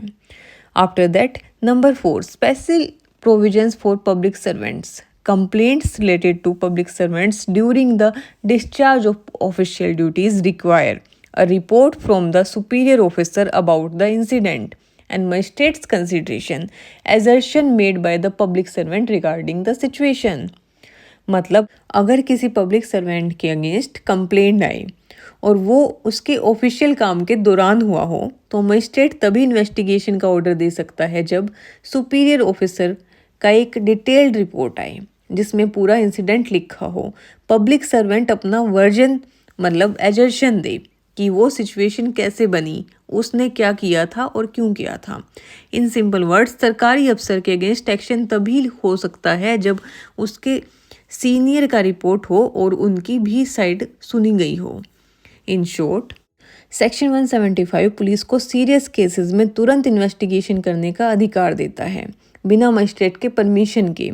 After that, number 4, special provisions for public servants. Complaints related to public servants during the discharge of official duties require a report from the superior officer about the incident and magistrate's consideration, assertion made by the public servant regarding the situation। मतलब अगर किसी पब्लिक सर्वेंट के अगेंस्ट कंप्लेंट आए और वो उसके ऑफिशियल काम के दौरान हुआ हो तो मजिस्ट्रेट तभी इन्वेस्टिगेशन का ऑर्डर दे सकता है जब सुपीरियर ऑफिसर का एक डिटेल्ड रिपोर्ट आए जिसमें पूरा इंसिडेंट लिखा हो, पब्लिक सर्वेंट अपना वर्जन मतलब एजर्शन दे कि वो सिचुएशन कैसे बनी, उसने क्या किया था और क्यों किया था। इन सिंपल वर्ड्स, सरकारी अफसर के अगेंस्ट एक्शन तभी हो सकता है जब उसके सीनियर का रिपोर्ट हो और उनकी भी साइड सुनी गई हो। इन शॉर्ट, सेक्शन 175 पुलिस को सीरियस केसेस में तुरंत इन्वेस्टिगेशन करने का अधिकार देता है बिना मजिस्ट्रेट के परमिशन के।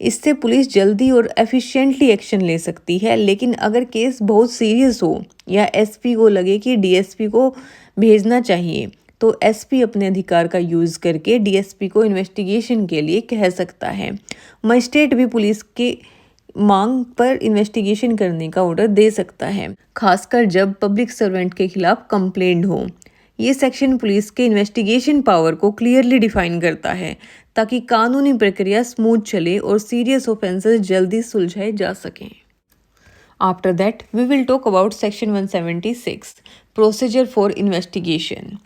इससे पुलिस जल्दी और एफिशिएंटली एक्शन ले सकती है, लेकिन अगर केस बहुत सीरियस हो या एसपी को लगे कि डीएसपी को भेजना चाहिए तो एसपी अपने अधिकार का यूज़ करके डीएसपी को इन्वेस्टिगेशन के लिए कह सकता है। मजिस्ट्रेट भी पुलिस के मांग पर इन्वेस्टिगेशन करने का ऑर्डर दे सकता है, खासकर जब पब्लिक सर्वेंट के खिलाफ कंप्लेंट हो। ये सेक्शन पुलिस के इन्वेस्टिगेशन पावर को क्लियरली डिफाइन करता है ताकि कानूनी प्रक्रिया स्मूथ चले और सीरियस ऑफेंसेस जल्दी सुलझाए जा सकें। After that we will talk about section 176 procedure for investigation.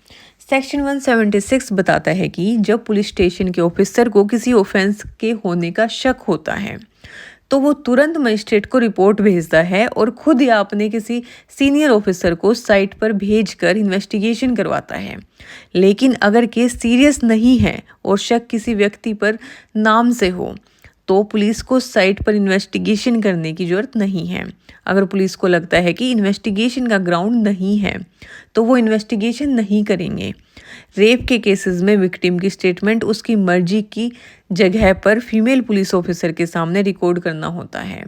Section 176 बताता है कि जब पुलिस स्टेशन के ऑफिसर को किसी ऑफेंस के होने का शक होता है तो वो तुरंत मजिस्ट्रेट को रिपोर्ट भेजता है और खुद या अपने किसी सीनियर ऑफिसर को साइट पर भेजकर इन्वेस्टिगेशन करवाता है। लेकिन अगर केस सीरियस नहीं है और शक किसी व्यक्ति पर नाम से हो तो पुलिस को साइट पर इन्वेस्टिगेशन करने की जरूरत नहीं है। अगर पुलिस को लगता है कि इन्वेस्टिगेशन का ग्राउंड नहीं है तो वो इन्वेस्टिगेशन नहीं करेंगे। रेप के केसेस में विक्टिम की स्टेटमेंट उसकी मर्जी की जगह पर फीमेल पुलिस ऑफिसर के सामने रिकॉर्ड करना होता है,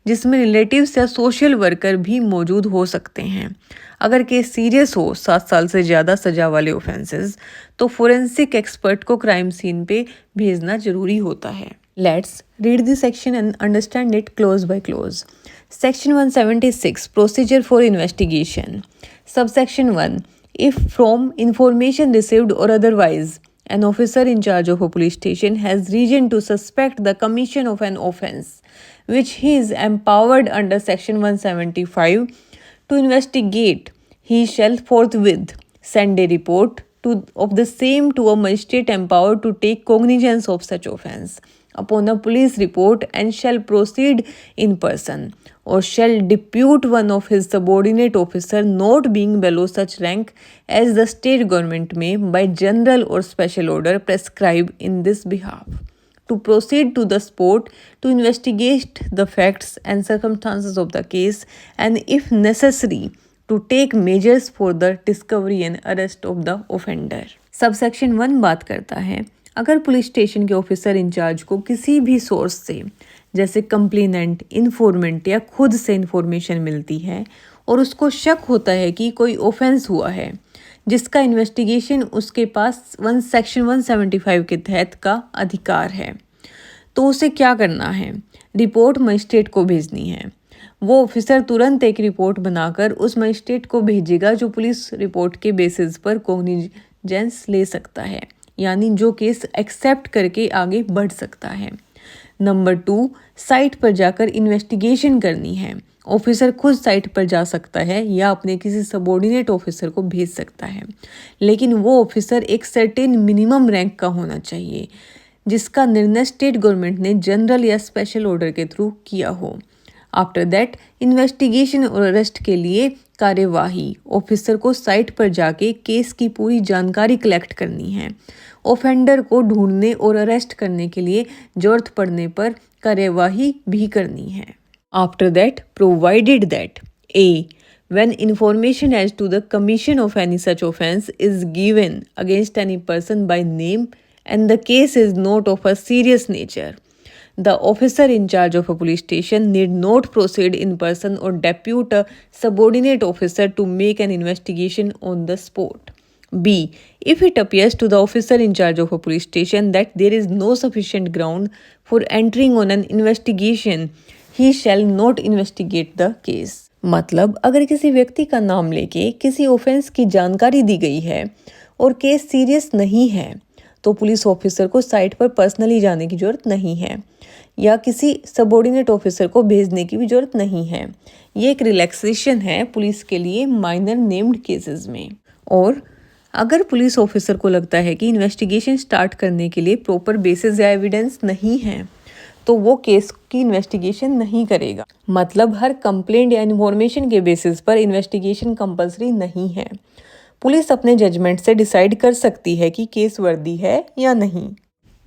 जिसमें रिलेटिव्स या सोशल वर्कर भी मौजूद हो सकते हैं। अगर केस सीरियस हो, 7 साल से ज़्यादा सजा वाले ऑफेंसेस, तो फोरेंसिक एक्सपर्ट को क्राइम सीन पे भेजना जरूरी होता है। Let's read this section and understand it close by close. Section 176 procedure for investigation. Subsection 1, if from information received or otherwise an officer in charge of a police station has reason to suspect the commission of an offence which he is empowered under section 175 to investigate, he shall forthwith send a report of the same to a magistrate empowered to take cognizance of such offence upon a police report and shall proceed in person, or shall depute one of his subordinate officer not being below such rank as the state government may by general or special order prescribe in this behalf, to proceed to the spot to investigate the facts and circumstances of the case, and if necessary to take measures for the discovery and arrest of the offender। Subsection 1 बात करता है, अगर पुलिस स्टेशन के ऑफिसर इंचार्ज को किसी भी सोर्स से जैसे कंप्लेनेंट, इन्फॉर्मेंट या खुद से इन्फॉर्मेशन मिलती है और उसको शक होता है कि कोई ऑफेंस हुआ है जिसका इन्वेस्टिगेशन उसके पास सेक्शन 175 के तहत का अधिकार है, तो उसे क्या करना है? रिपोर्ट मजिस्ट्रेट को भेजनी है। वो ऑफिसर तुरंत एक रिपोर्ट बनाकर उस मजिस्ट्रेट को भेजेगा जो पुलिस रिपोर्ट के बेसिस पर कॉग्निजेंस ले सकता है, यानी जो केस एक्सेप्ट करके आगे बढ़ सकता है। नंबर 2, साइट पर जाकर इन्वेस्टिगेशन करनी है। ऑफिसर खुद साइट पर जा सकता है या अपने किसी सबॉर्डिनेट ऑफिसर को भेज सकता है, लेकिन वो ऑफिसर एक सर्टेन मिनिमम रैंक का होना चाहिए जिसका निर्णय स्टेट गवर्नमेंट ने जनरल या स्पेशल ऑर्डर के थ्रू किया हो। आफ्टर दैट इन्वेस्टिगेशन और अरेस्ट के लिए कार्यवाही, ऑफिसर को साइट पर जाके केस की पूरी जानकारी कलेक्ट करनी है। ऑफेंडर को ढूंढने और अरेस्ट करने के लिए जरूरत पड़ने पर कार्यवाही भी करनी है। After that provided that A when information as to the commission of any such offence is given against any person by name and the case is not of a serious nature, the officer in charge of a police station need not proceed in person or depute a subordinate officer to make an investigation on the spot. B. If it appears to the officer in charge of a police station that there is no sufficient ground for entering on an investigation, he shall not investigate the case. मतलब अगर किसी व्यक्ति का नाम लेके किसी ऑफेंस की जानकारी दी गई है और केस सीरियस नहीं है, तो पुलिस ऑफिसर को साइट पर पर्सनली जाने की जरूरत नहीं है या किसी सबऑर्डिनेट ऑफिसर को भेजने की भी जरूरत नहीं है। ये एक रिलैक्सेशन है पुलिस के लिए माइनर नेम्ड केसेस में। और अगर पुलिस ऑफिसर को लगता है कि इन्वेस्टिगेशन स्टार्ट करने के लिए प्रॉपर बेसिस या एविडेंस नहीं है, तो वो केस की इन्वेस्टिगेशन नहीं करेगा। मतलब हर कंप्लेंट या इन्फॉर्मेशन के बेसिस पर इन्वेस्टिगेशन कंपलसरी नहीं है। पुलिस अपने जजमेंट से डिसाइड कर सकती है कि केस वर्दी है या नहीं।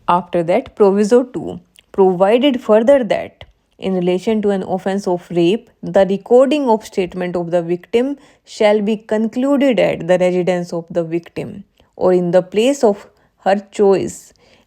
After that proviso 2 provided further that in relation to an offense of rape, the recording of statement of the victim shall be concluded at the residence of the victim or in the place of her choice,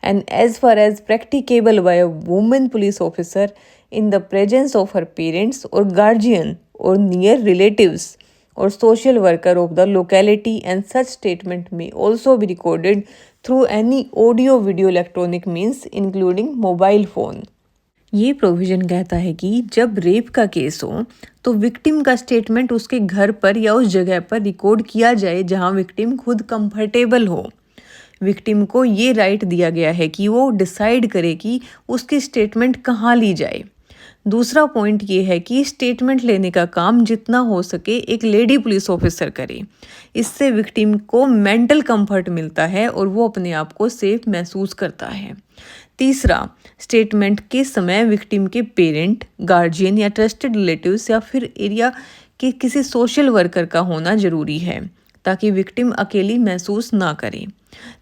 and as far as practicable by a woman police officer in the presence of her parents or guardian or near relatives or social worker of the locality, and such statement may also be recorded through any audio video electronic means including mobile phone। ये प्रोविज़न कहता है कि जब रेप का केस हो तो विक्टिम का स्टेटमेंट उसके घर पर या उस जगह पर रिकॉर्ड किया जाए जहां विक्टिम खुद कंफर्टेबल हो। विक्टिम को ये राइट दिया गया है कि वो डिसाइड करे कि उसकी स्टेटमेंट कहाँ ली जाए। दूसरा पॉइंट ये है कि स्टेटमेंट लेने का काम जितना हो सके एक लेडी पुलिस ऑफिसर करे। इससे विक्टिम को मेंटल कंफर्ट मिलता है और वो अपने आप को सेफ महसूस करता है। तीसरा, स्टेटमेंट के समय विक्टिम के पेरेंट, गार्जियन या ट्रस्टेड रिलेटिव्स या फिर एरिया के किसी सोशल वर्कर का होना जरूरी है ताकि विक्टिम अकेली महसूस ना करे।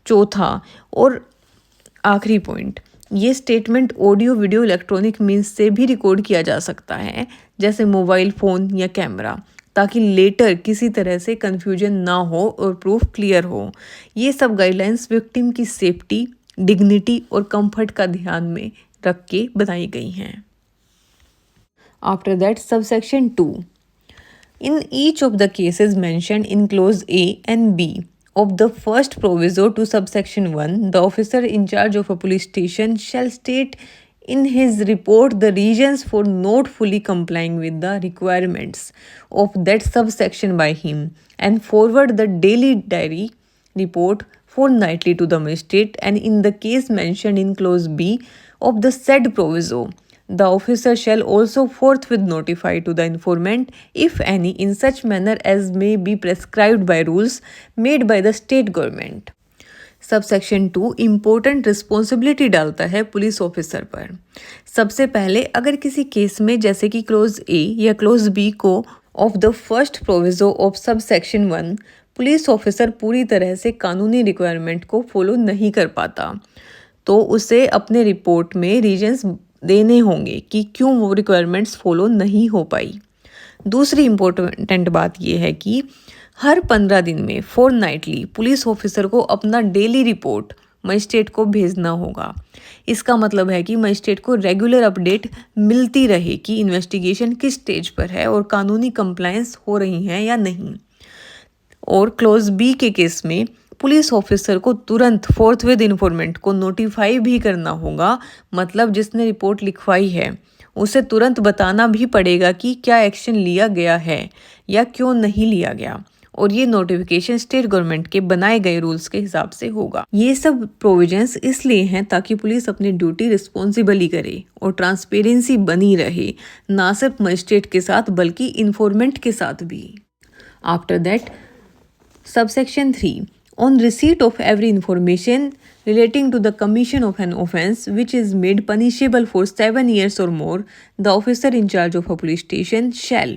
चौथा और आखिरी पॉइंट, ये statement audio video electronic means से भी रिकॉर्ड किया जा सकता है जैसे मोबाइल फ़ोन या कैमरा, ताकि लेटर किसी तरह से कन्फ्यूजन ना हो और प्रूफ क्लियर हो। ये सब गाइडलाइंस विक्टिम की सेफ्टी, डिग्निटी और कंफर्ट का ध्यान में रख के बनाई गई हैं। After that subsection 2 in each of the cases mentioned in close A and B of the first proviso to subsection 1, the officer in charge of a police station shall state in his report the reasons for not fully complying with the requirements of that subsection by him and forward the daily diary report fortnightly to the magistrate, and in the case mentioned in clause B of the said proviso, the officer shall also forthwith notify to the informant, if any, in such manner as may be prescribed by rules made by the state government। Sub section 2 important responsibility डालता है पुलिस ऑफिसर पर। सबसे पहले अगर किसी केस में जैसे कि क्लोज ए या क्लोज बी को of the first proviso of sub section 1 police officer पूरी तरह से कानूनी रिक्वायरमेंट को फॉलो नहीं कर पाता, तो उसे अपने रिपोर्ट में रीजंस देने होंगे कि क्यों वो रिक्वायरमेंट्स फॉलो नहीं हो पाई। दूसरी इम्पोर्टेंट बात यह है कि हर 15 दिन में फोर्टनाइटली पुलिस ऑफिसर को अपना डेली रिपोर्ट मजिस्ट्रेट को भेजना होगा। इसका मतलब है कि मजिस्ट्रेट को रेगुलर अपडेट मिलती रहे कि इन्वेस्टिगेशन किस स्टेज पर है और कानूनी कंप्लायंस हो रही हैं या नहीं। और क्लोज बी के केस में पुलिस ऑफिसर को तुरंत फोर्थवेद इन्फॉर्मेंट को नोटिफाई भी करना होगा, मतलब जिसने रिपोर्ट लिखवाई है उसे तुरंत बताना भी पड़ेगा कि क्या एक्शन लिया गया है या क्यों नहीं लिया गया, और ये नोटिफिकेशन स्टेट गवर्नमेंट के बनाए गए रूल्स के हिसाब से होगा। ये सब प्रोविजंस इसलिए हैं ताकि पुलिस अपनी ड्यूटी रिस्पॉन्सिबली करे और ट्रांसपेरेंसी बनी रहे, ना सिर्फ मजिस्ट्रेट के साथ बल्कि इन्फॉर्मेंट के साथ भी। After that subsection 3 on receipt of every information relating to the commission of an offence which is made punishable for 7 years or more, the officer in charge of a police station shall,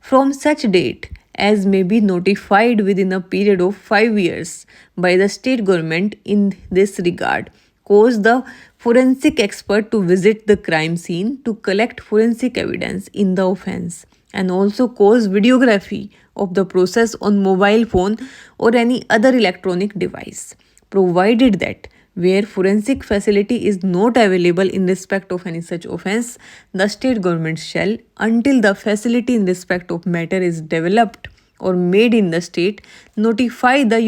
from such date as may be notified within a period of 5 years by the state government in this regard, cause the forensic expert to visit the crime scene to collect forensic evidence in the offence, and also cause videography of the process on mobile phone or any other electronic device, provided that where forensic facility is not available in respect of any such offence, the state government shall, until the facility in respect of matter is developed or made in the state, notify the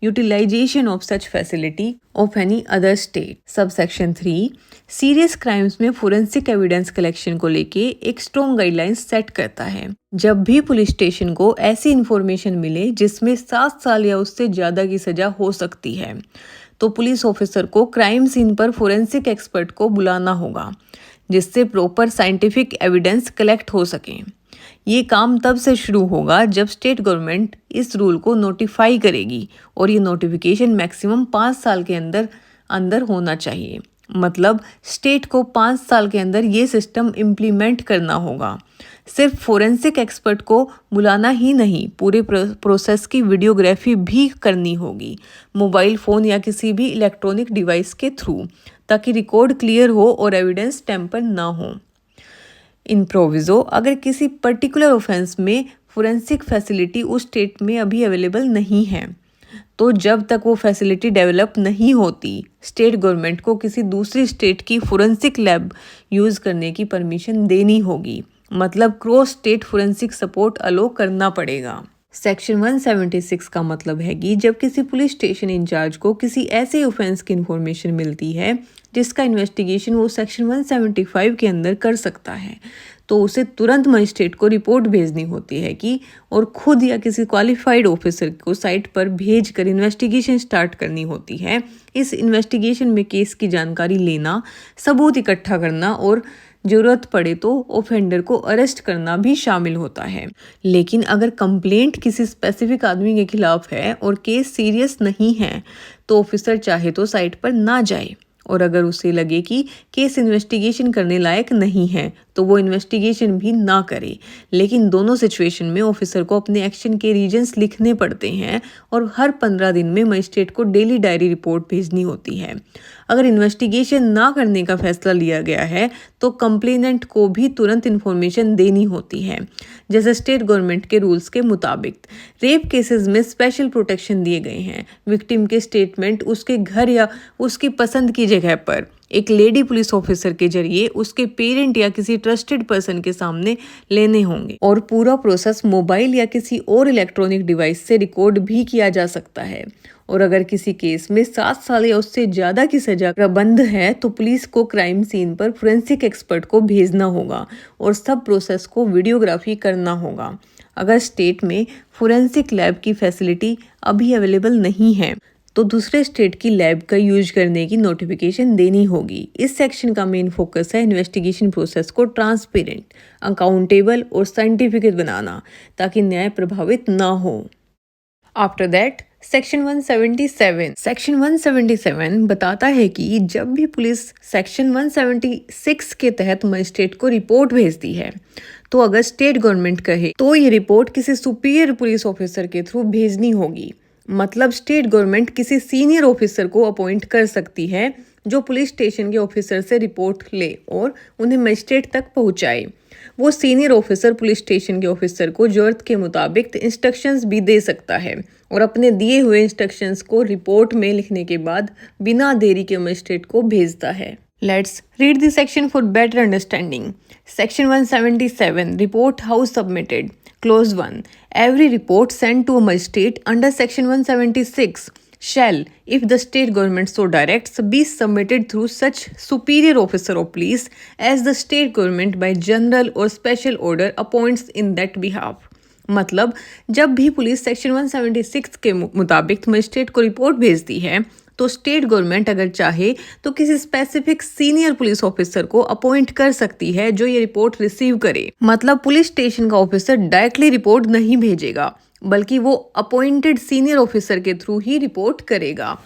utilization of such facility of any other state। Subsection 3 serious crimes में फोरेंसिक एविडेंस कलेक्शन को लेके एक स्ट्रॉन्ग गाइडलाइंस सेट करता है। जब भी पुलिस स्टेशन को ऐसी इंफॉर्मेशन मिले जिसमें 7 साल या उससे ज़्यादा की सज़ा हो सकती है, तो पुलिस ऑफिसर को क्राइम सीन पर फोरेंसिक एक्सपर्ट को बुलाना होगा, जिससे प्रॉपर साइंटिफिक एविडेंस कलेक्ट हो सके। ये काम तब से शुरू होगा जब स्टेट गवर्नमेंट इस रूल को नोटिफाई करेगी, और ये नोटिफिकेशन मैक्सिमम 5 साल के अंदर होना चाहिए। मतलब स्टेट को 5 साल के अंदर ये सिस्टम इम्प्लीमेंट करना होगा। सिर्फ फोरेंसिक एक्सपर्ट को बुलाना ही नहीं, पूरे प्रोसेस की वीडियोग्राफी भी करनी होगी, मोबाइल फ़ोन या किसी भी इलेक्ट्रॉनिक डिवाइस के थ्रू, ताकि रिकॉर्ड क्लियर हो और एविडेंस टेम्पर ना हो। इन प्रोविज़ो अगर किसी पर्टिकुलर ऑफेंस में फोरेंसिक फैसिलिटी उस स्टेट में अभी अवेलेबल नहीं है, तो जब तक वो फैसिलिटी डेवलप नहीं होती, स्टेट गवर्नमेंट को किसी दूसरी स्टेट की फोरेंसिक लैब यूज़ करने की परमिशन देनी होगी, मतलब क्रॉस स्टेट फोरेंसिक सपोर्ट अलो करना पड़ेगा। सेक्शन 176 का मतलब है कि जब किसी पुलिस स्टेशन इंचार्ज को किसी ऐसे ऑफेंस की इन्फॉर्मेशन मिलती है जिसका इन्वेस्टिगेशन वो सेक्शन 175 के अंदर कर सकता है, तो उसे तुरंत मजिस्ट्रेट को रिपोर्ट भेजनी होती है कि, और खुद या किसी क्वालिफाइड ऑफिसर को साइट पर भेजकर इन्वेस्टिगेशन स्टार्ट करनी होती है। इस इन्वेस्टिगेशन में केस की जानकारी लेना, सबूत इकट्ठा करना और ज़रूरत पड़े तो ऑफेंडर को अरेस्ट करना भी शामिल होता है। लेकिन अगर कंप्लेंट किसी स्पेसिफिक आदमी के खिलाफ है और केस सीरियस नहीं है, तो ऑफिसर चाहे तो साइट पर ना जाए, और अगर उसे लगे कि केस इन्वेस्टिगेशन करने लायक नहीं है तो वो इन्वेस्टिगेशन भी ना करे। लेकिन दोनों सिचुएशन में ऑफिसर को अपने एक्शन के रीजंस लिखने पड़ते हैं और हर 15 दिन में मजिस्ट्रेट को डेली डायरी रिपोर्ट भेजनी होती है। अगर इन्वेस्टिगेशन ना करने का फैसला लिया गया है तो कंप्लेनेंट को भी तुरंत इन्फॉर्मेशन देनी होती है, जैसे स्टेट गवर्नमेंट के रूल्स के मुताबिक। रेप केसेस में स्पेशल प्रोटेक्शन दिए गए हैं। विक्टिम के स्टेटमेंट उसके घर या उसकी पसंद की जगह पर एक लेडी पुलिस ऑफिसर के जरिए उसके पेरेंट या किसी ट्रस्टेड पर्सन के सामने लेने होंगे, और पूरा प्रोसेस मोबाइल या किसी और इलेक्ट्रॉनिक डिवाइस से रिकॉर्ड भी किया जा सकता है। और अगर किसी केस में 7 साल या उससे ज़्यादा की सजा का बंद है तो पुलिस को क्राइम सीन पर फोरेंसिक एक्सपर्ट को भेजना होगा और सब प्रोसेस को वीडियोग्राफी करना होगा। अगर स्टेट में फोरेंसिक लैब की फैसिलिटी अभी अवेलेबल नहीं है तो दूसरे स्टेट की लैब का यूज करने की नोटिफिकेशन देनी होगी। इस सेक्शन का मेन फोकस है इन्वेस्टिगेशन प्रोसेस को ट्रांसपेरेंट, अकाउंटेबल और साइंटिफिक बनाना, ताकि न्याय प्रभावित ना हो। आफ्टर दैट सेक्शन 177 बताता है कि जब भी पुलिस सेक्शन 176 के तहत मजिस्ट्रेट को रिपोर्ट भेजती है तो अगर स्टेट गवर्नमेंट कहे तो ये रिपोर्ट किसी सुपीरियर पुलिस ऑफिसर के थ्रू भेजनी होगी। मतलब स्टेट गवर्नमेंट किसी सीनियर ऑफिसर को अपॉइंट कर सकती है जो पुलिस स्टेशन के ऑफिसर से रिपोर्ट ले और उन्हें मजिस्ट्रेट तक पहुंचाए। वो सीनियर ऑफिसर पुलिस स्टेशन के ऑफिसर को जरूरत के मुताबिक इंस्ट्रक्शंस भी दे सकता है और अपने दिए हुए इंस्ट्रक्शंस को रिपोर्ट में लिखने के बाद बिना देरी के मजिस्ट्रेट को भेजता है। Let's read the section for better understanding. Section 177 report house submitted. Clause 1. Every report sent to a magistrate under Section 176 shall, if the state government so directs, be submitted through such superior officer of police as the state government by general or special order appoints in that behalf. मतलब जब भी पुलिस सेक्शन 176 के मुताबिक मजिस्ट्रेट को रिपोर्ट भेजती है तो स्टेट गवर्नमेंट अगर चाहे तो किसी स्पेसिफिक सीनियर पुलिस ऑफिसर को अपॉइंट कर सकती है जो ये रिपोर्ट रिसीव करे। मतलब पुलिस स्टेशन का ऑफिसर डायरेक्टली रिपोर्ट नहीं भेजेगा बल्कि वो अपॉइंटेड सीनियर ऑफिसर के थ्रू ही रिपोर्ट करेगा।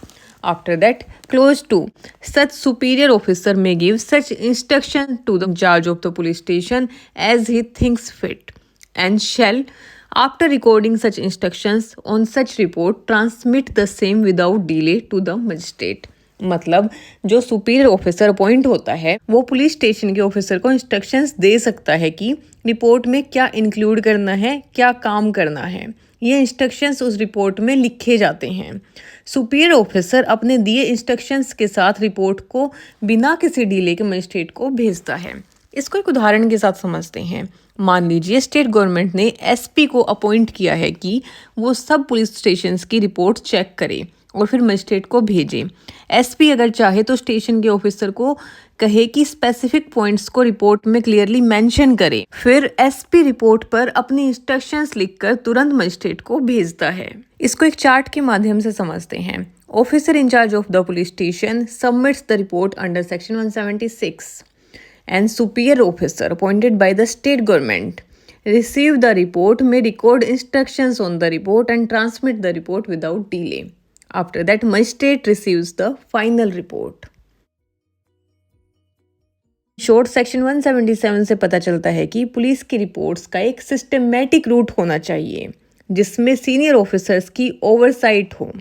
After that, clause 2. Such superior officer may give such instruction to the charge of the police station as he thinks fit and shall, after recording such instructions on such report, transmit the same without delay to the magistrate. मतलब जो सुपीरियर ऑफिसर अपॉइंट होता है वो पुलिस स्टेशन के ऑफिसर को इंस्ट्रक्शंस दे सकता है कि रिपोर्ट में क्या इंक्लूड करना है, क्या काम करना है। ये इंस्ट्रक्शंस उस रिपोर्ट में लिखे जाते हैं। सुपीरियर ऑफिसर अपने दिए इंस्ट्रक्शंस के साथ रिपोर्ट को बिना किसी डिले के मजिस्ट्रेट को भेजता है। इसको एक उदाहरण के साथ समझते हैं। मान लीजिए स्टेट गवर्नमेंट ने एसपी को अपॉइंट किया है कि वो सब पुलिस स्टेशंस की रिपोर्ट चेक करे और फिर मजिस्ट्रेट को भेजे। एसपी अगर चाहे तो स्टेशन के ऑफिसर को कहे कि स्पेसिफिक पॉइंट्स को रिपोर्ट में क्लियरली मेंशन करे। फिर एसपी रिपोर्ट पर अपनी इंस्ट्रक्शंस लिखकर तुरंत मजिस्ट्रेट को भेजता है। इसको एक चार्ट के माध्यम से समझते हैं। Officer in charge of the police station submits the report under section 176 and superior officer appointed by the state government receive the report, may record instructions on the report and transmit the report without delay. After that, magistrate receives the final report. Short section 177 से पता चलता है कि पुलिस की रिपोर्ट्स का एक सिस्टमैटिक रूट होना चाहिए जिसमें सीनियर ऑफिसर्स की ओवरसाइट हो।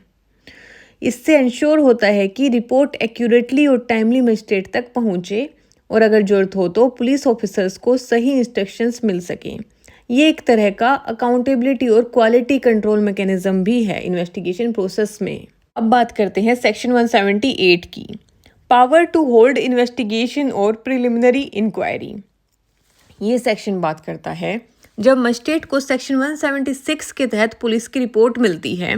इससे इंश्योर होता है कि रिपोर्ट एक्यूरेटली और टाइमली मजिस्ट्रेट तक पहुंचे और अगर जरूरत हो तो पुलिस ऑफिसर्स को सही इंस्ट्रक्शंस मिल सकें। ये एक तरह का अकाउंटेबिलिटी और क्वालिटी कंट्रोल मैकेनिज्म भी है इन्वेस्टिगेशन प्रोसेस में। अब बात करते हैं सेक्शन 178 की, पावर टू होल्ड इन्वेस्टिगेशन और प्रिलिमिनरी इंक्वायरी। ये सेक्शन बात करता है जब मजिस्ट्रेट को सेक्शन 176 के तहत पुलिस की रिपोर्ट मिलती है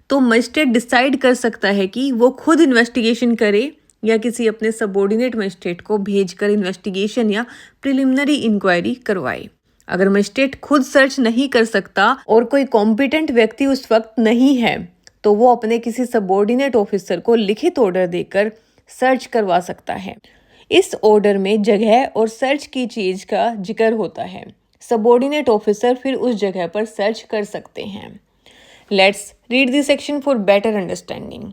तो मजिस्ट्रेट डिसाइड कर सकता है कि वो खुद इन्वेस्टिगेशन करे या किसी अपने सबऑर्डिनेट मजिस्ट्रेट को भेजकर इन्वेस्टिगेशन या प्रिलिमिनरी इंक्वायरी करवाए। अगर मजिस्ट्रेट खुद सर्च नहीं कर सकता और कोई कॉम्पिटेंट व्यक्ति उस वक्त नहीं है तो वो अपने किसी सबऑर्डिनेट ऑफिसर को लिखित ऑर्डर देकर सर्च करवा सकता है। इस ऑर्डर में जगह और सर्च की चीज का जिक्र होता है। सबऑर्डिनेट ऑफिसर फिर उस जगह पर सर्च कर सकते हैं। Let's read the section for better understanding.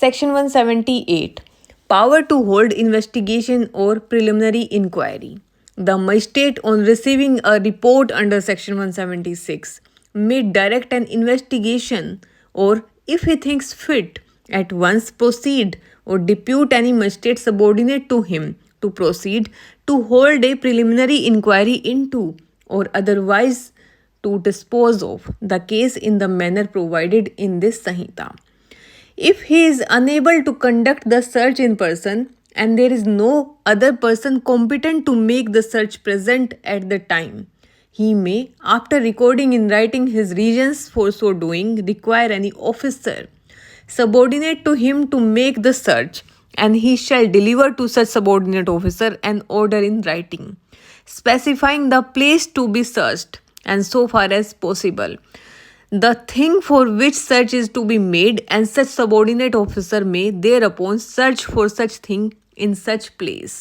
Section 178 Power to hold investigation or preliminary inquiry. The magistrate, on receiving a report under Section 176, may direct an investigation or, if he thinks fit, at once proceed or depute any magistrate subordinate to him to proceed to hold a preliminary inquiry into or otherwise to dispose of the case in the manner provided in this Sanhita. If he is unable to conduct the search in person and there is no other person competent to make the search present at the time, he may, after recording in writing his reasons for so doing, require any officer subordinate to him to make the search, and he shall deliver to such subordinate officer an order in writing, specifying the place to be searched and so far as possible the thing for which search is to be made, and such subordinate officer may thereupon search for such thing in such place.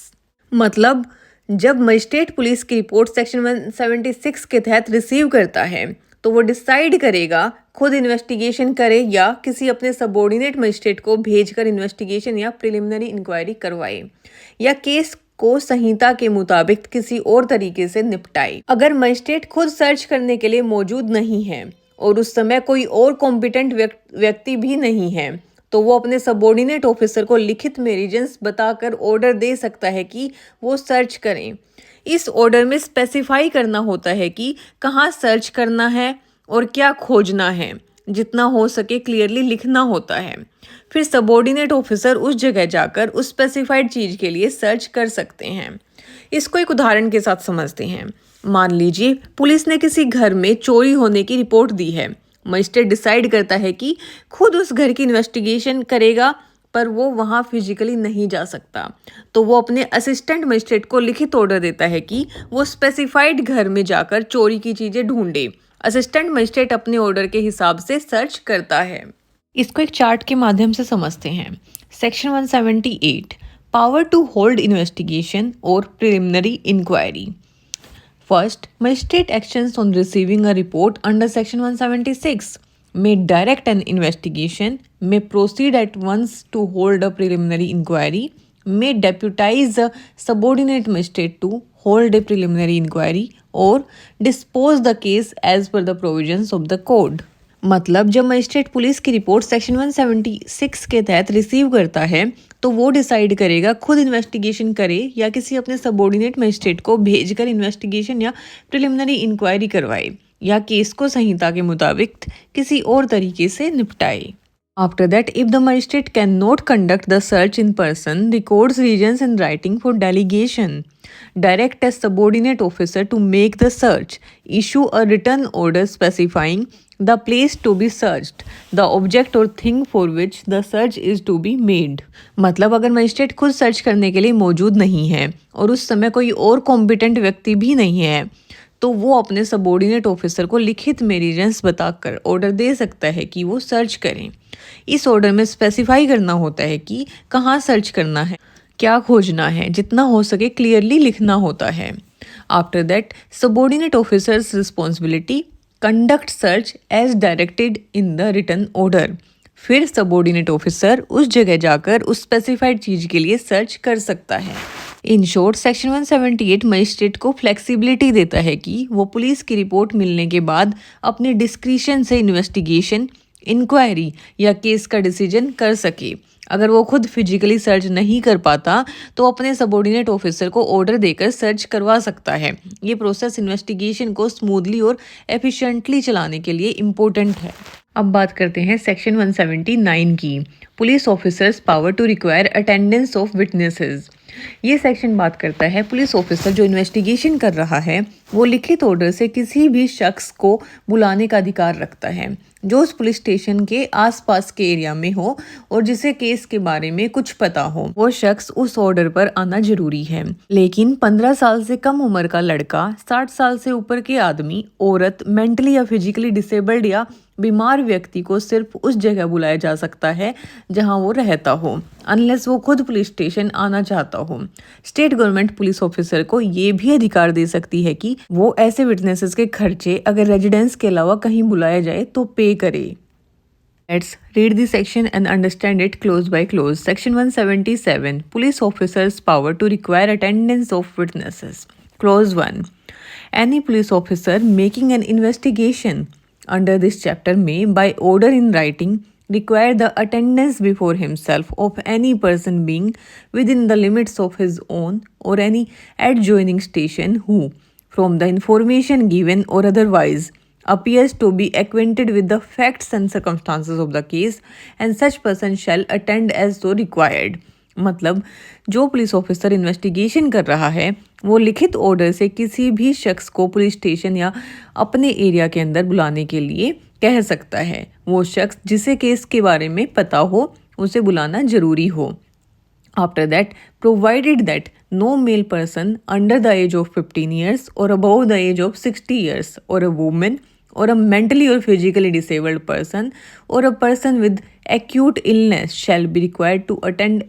मतलब जब मजिस्ट्रेट पुलिस की रिपोर्ट सेक्शन 176 के तहत रिसीव करता है तो वो डिसाइड करेगा खुद इन्वेस्टिगेशन करे या किसी अपने सबऑर्डिनेट मजिस्ट्रेट को भेजकर इन्वेस्टिगेशन या प्रिलिमिनरी इंक्वायरी करवाए, या केस को संहिता के मुताबिक किसी और तरीके से निपटाए। अगर मजिस्ट्रेट खुद सर्च करने के लिए मौजूद नहीं है और उस समय कोई और कॉम्पिटेंट व्यक्ति भी नहीं है, तो वो अपने सबऑर्डिनेट ऑफिसर को लिखित में रीजंस बताकर ऑर्डर दे सकता है कि वो सर्च करें। इस ऑर्डर में स्पेसिफाई करना होता है कि कहाँ सर्च करना है और क्या खोजना है, जितना हो सके क्लियरली लिखना होता है। फिर सबऑर्डिनेट ऑफिसर उस जगह जाकर उस स्पेसिफाइड चीज के लिए सर्च कर सकते हैं। इसको एक उदाहरण के साथ समझते हैं। मान लीजिए पुलिस ने किसी घर में चोरी होने की रिपोर्ट दी है। मजिस्ट्रेट डिसाइड करता है कि खुद उस घर की इन्वेस्टिगेशन करेगा, पर वो वहाँ फिजिकली नहीं जा सकता, तो वो अपने असिस्टेंट मजिस्ट्रेट को लिखित ऑर्डर देता है कि वो स्पेसिफाइड घर में जाकर चोरी की चीजें ढूंढे। असिस्टेंट मजिस्ट्रेट अपने ऑर्डर के हिसाब से सर्च करता है। इसको एक चार्ट के माध्यम से समझते हैं। Section 178, power to hold investigation और preliminary inquiry. First, magistrate actions on receiving a report under section 176 may direct an investigation, may proceed at once to hold a preliminary inquiry, may deputize a subordinate magistrate to hold a preliminary inquiry, or dispose the case as per the provisions of the code। मतलब जब मजिस्ट्रेट पुलिस की रिपोर्ट सेक्शन 176 के तहत रिसीव करता है, तो वो डिसाइड करेगा खुद इन्वेस्टिगेशन करे या किसी अपने सबऑर्डिनेट मजिस्ट्रेट को भेजकर इन्वेस्टिगेशन या प्रिलिमिनरी इंक्वायरी करवाए, या केस को संहिता के मुताबिक किसी और तरीके से निपटाए। After that, if the magistrate cannot conduct the search in person, records regions in writing for delegation, direct a subordinate officer to make the search, issue a written order specifying the place to be searched, the object or thing for which the search is to be made। मतलब अगर मजिस्ट्रेट खुद सर्च करने के लिए मौजूद नहीं है और उस समय कोई और कॉम्पिटेंट व्यक्ति भी नहीं है, तो वो अपने सबऑर्डिनेट ऑफिसर को लिखित में रीजंस बताकर ऑर्डर दे सकता है कि वो सर्च करें। इस ऑर्डर में स्पेसिफाई करना होता है कि कहाँ सर्च करना है, क्या खोजना है, जितना हो सके क्लियरली लिखना होता है। After that, subordinate officer's responsibility conduct search as directed in the written order. फिर सबऑर्डिनेट ऑफिसर उस जगह जाकर उस स्पेसिफाइड चीज के लिए सर्च कर सकता है। इन शॉर्ट, सेक्शन 178 मजिस्ट्रेट को फ्लेक्सिबिलिटी देता है कि वो पुलिस की रिपोर्ट मिलने के बाद अपने डिस्क्रिशन से इन्वेस्टिगेशन, इंक्वायरी या केस का डिसीजन कर सके। अगर वो खुद फिजिकली सर्च नहीं कर पाता, तो अपने सबऑर्डिनेट ऑफिसर को ऑर्डर देकर सर्च करवा सकता है। ये प्रोसेस इन्वेस्टिगेशन को स्मूथली और एफिशिएंटली चलाने के लिए इम्पोर्टेंट है। अब बात करते हैं सेक्शन 179 की, police officer's power to require attendance of witnesses. ये सेक्शन बात करता है पुलिस ऑफिसर जो इन्वेस्टिगेशन कर रहा है, वो लिखित ऑर्डर से किसी भी शख्स को बुलाने का अधिकार रखता है जो उस पुलिस स्टेशन के आसपास के एरिया में हो और जिसे केस के बारे में कुछ पता हो। वो शख्स उस ऑर्डर पर आना जरूरी है। लेकिन 15 साल से कम उम्र का लड़का, 60 साल से ऊपर के आदमी, औरत, मेंटली या फिजिकली डिसेबल्ड या बीमार व्यक्ति को सिर्फ उस जगह बुलाया जा सकता है जहां वो रहता हो, अनलेस वो खुद पुलिस स्टेशन आना चाहता हो। स्टेट गवर्नमेंट पुलिस ऑफिसर को ये भी अधिकार दे सकती है कि वो ऐसे विटनेसेस के खर्चे अगर रेजिडेंस के अलावा कहीं बुलाया जाए तो पे करे। Let's read the section and understand it close by close. Section 177, Police Officers' Power to Require Attendance of Witnesses. Clause 1. Any police officer making an investigation under this chapter may, by order in writing, require the attendance before himself of any person being within the limits of his own or any adjoining station who, from the information given or otherwise, appears to be acquainted with the facts and circumstances of the case, and such person shall attend as so required। मतलब जो पुलिस ऑफिसर इन्वेस्टिगेशन कर रहा है, वो लिखित ऑर्डर से किसी भी शख्स को पुलिस स्टेशन या अपने एरिया के अंदर बुलाने के लिए कह सकता है। वो शख्स जिसे केस के बारे में पता हो, उसे बुलाना जरूरी हो। After that, provided that no male person under the age of 15 years or above the age of 60 years or a woman or a mentally or physically disabled person or a person with acute illness shall be required to attend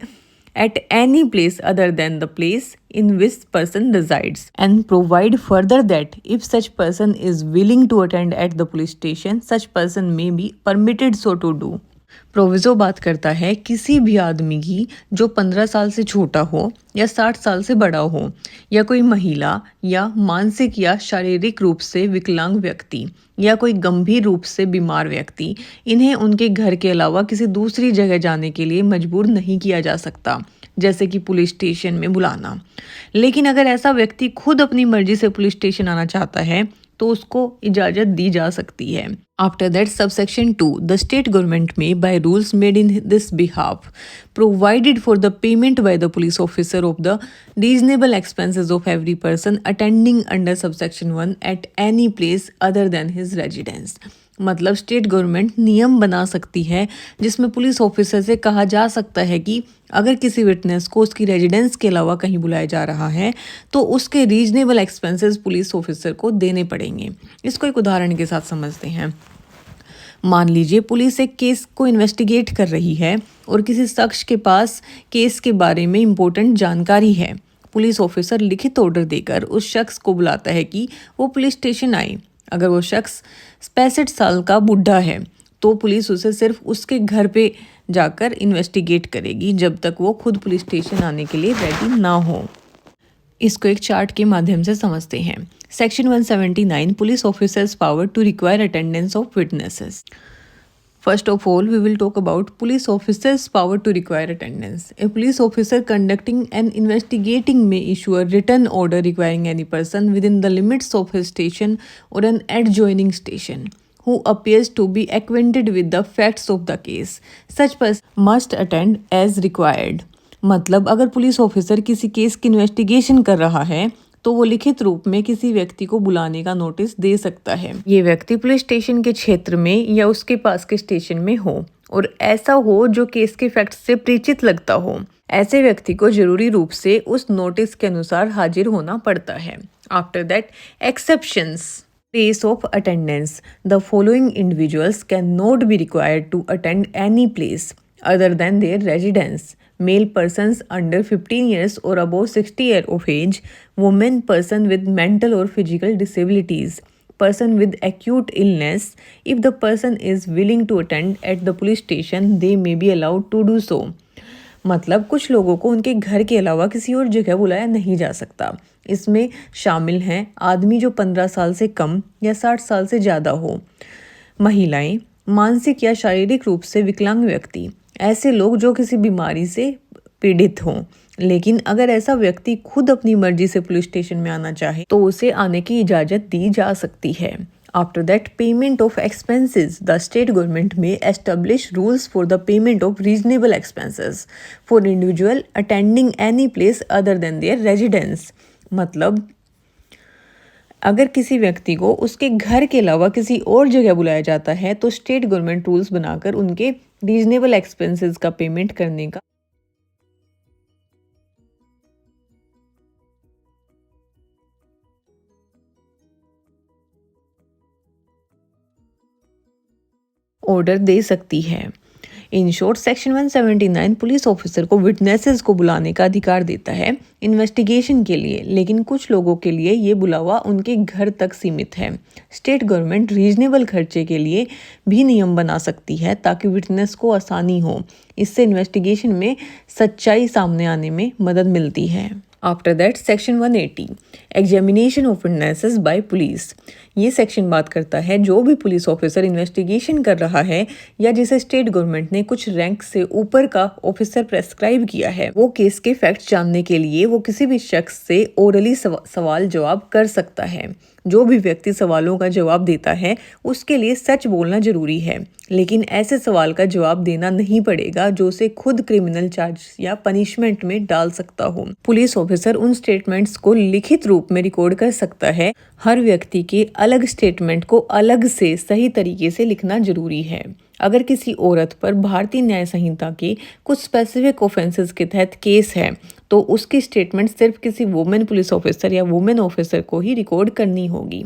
at any place other than the place in which person resides, and provide further that if such person is willing to attend at the police station, such person may be permitted so to do. Proviso बात करता है किसी भी आदमी की जो 15 साल से छोटा हो या 60 साल से बड़ा हो, या कोई महिला या मानसिक या शारीरिक रूप से विकलांग व्यक्ति या कोई गंभीर रूप से बीमार व्यक्ति, इन्हें उनके घर के अलावा किसी दूसरी जगह जाने के लिए मजबूर नहीं किया जा सकता, जैसे कि पुलिस स्टेशन में बुलाना। लेकिन अगर ऐसा व्यक्ति खुद अपनी मर्जी से पुलिस स्टेशन आना चाहता है तो उसको इजाज़त दी जा सकती है। After that subsection 2, the state government may by rules made in this behalf provided for the payment by the police officer of the reasonable expenses of every person attending under subsection 1 at any place other than his residence. मतलब स्टेट गवर्नमेंट नियम बना सकती है जिसमें पुलिस ऑफिसर से कहा जा सकता है कि अगर किसी विटनेस को उसकी रेजिडेंस के अलावा कहीं बुलाया जा रहा है तो उसके रीजनेबल एक्सपेंसेस पुलिस ऑफिसर को देने पड़ेंगे। इसको एक उदाहरण के साथ समझते हैं। मान लीजिए पुलिस एक केस को इन्वेस्टिगेट कर रही है और किसी शख्स के पास केस के बारे में इम्पोर्टेंट जानकारी है। पुलिस ऑफिसर लिखित ऑर्डर देकर उस शख्स को बुलाता है कि वो पुलिस स्टेशन आए। अगर वो शख्स 65 साल का बुढ़ा है तो पुलिस उसे सिर्फ उसके घर पे जाकर इन्वेस्टिगेट करेगी जब तक वो खुद पुलिस स्टेशन आने के लिए रेडी ना हो। इसको एक चार्ट के माध्यम से समझते हैं। Section 179, police officer's power to require attendance of witnesses. First of all, we will talk about police officers' power to require attendance. A police officer conducting an investigating may issue a written order requiring any person within the limits of his station or an adjoining station who appears to be acquainted with the facts of the case. Such person must attend as required. मतलब अगर पुलिस ऑफिसर किसी केस की इन्वेस्टिगेशन कर रहा है तो वो लिखित रूप में किसी व्यक्ति को बुलाने का नोटिस दे सकता है। ये व्यक्ति पुलिस स्टेशन के क्षेत्र में या उसके पास के स्टेशन में हो और ऐसा हो जो केस के फैक्ट से परिचित लगता हो। ऐसे व्यक्ति को जरूरी रूप से उस नोटिस के अनुसार हाजिर होना पड़ता है। After that exceptions. Place of attendance. The following individuals cannot be required to attend any place other than their residence. Male persons under 15 years or above 60 years of age, woman person with mental or physical disabilities, person with acute illness. If the person is willing to attend at the police station, they may be allowed to do so. मतलब कुछ लोगों को उनके घर के अलावा किसी और जगह बुलाया नहीं जा सकता। इसमें शामिल हैं आदमी जो 15 साल से कम या 60 साल से ज़्यादा हो, महिलाएं, मानसिक या शारीरिक रूप से विकलांग व्यक्ति, ऐसे लोग जो किसी बीमारी से पीड़ित हों। लेकिन अगर ऐसा व्यक्ति खुद अपनी मर्जी से पुलिस स्टेशन में आना चाहे तो उसे आने की इजाज़त दी जा सकती है। After that, payment of expenses. The state government may establish rules for the payment of reasonable expenses for individual attending any place other than their residence. मतलब अगर किसी व्यक्ति को उसके घर के अलावा किसी और जगह बुलाया जाता है तो स्टेट गवर्नमेंट रूल्स बनाकर उनके रीजनेबल एक्सपेंसेस का पेमेंट करने का ऑर्डर दे सकती है। In short, section 179 police officer को विटनेसेस को बुलाने का अधिकार देता है इन्वेस्टिगेशन के लिए, लेकिन कुछ लोगों के लिए ये बुलावा उनके घर तक सीमित है। स्टेट गवर्नमेंट रीजनेबल खर्चे के लिए भी नियम बना सकती है ताकि विटनेस को आसानी हो। इससे इन्वेस्टिगेशन में सच्चाई सामने आने में मदद मिलती है। After that section 180, examination of witnesses by police. ये सेक्शन बात करता है जो भी पुलिस ऑफिसर इन्वेस्टिगेशन कर रहा है या जिसे स्टेट गवर्नमेंट ने कुछ रैंक से ऊपर का ऑफिसर प्रेस्क्राइब किया है, वो केस के फैक्ट्स जानने के लिए वो किसी भी शख्स से ओरली सवाल जवाब कर सकता है। जो भी व्यक्ति सवालों का जवाब देता है उसके लिए सच बोलना जरूरी है, लेकिन ऐसे सवाल का जवाब देना नहीं पड़ेगा जो उसे खुद क्रिमिनल चार्ज या पनिशमेंट में डाल सकता हो। पुलिस ऑफिसर उन स्टेटमेंट्स को लिखित रूप में रिकॉर्ड कर सकता है। हर व्यक्ति के अलग स्टेटमेंट को अलग से सही तरीके से लिखना जरूरी है। अगर किसी औरत पर भारतीय न्याय संहिता के कुछ स्पेसिफिक ऑफेंसेस के तहत केस है तो उसकी स्टेटमेंट सिर्फ किसी वुमेन पुलिस ऑफिसर या वुमेन ऑफिसर को ही रिकॉर्ड करनी होगी।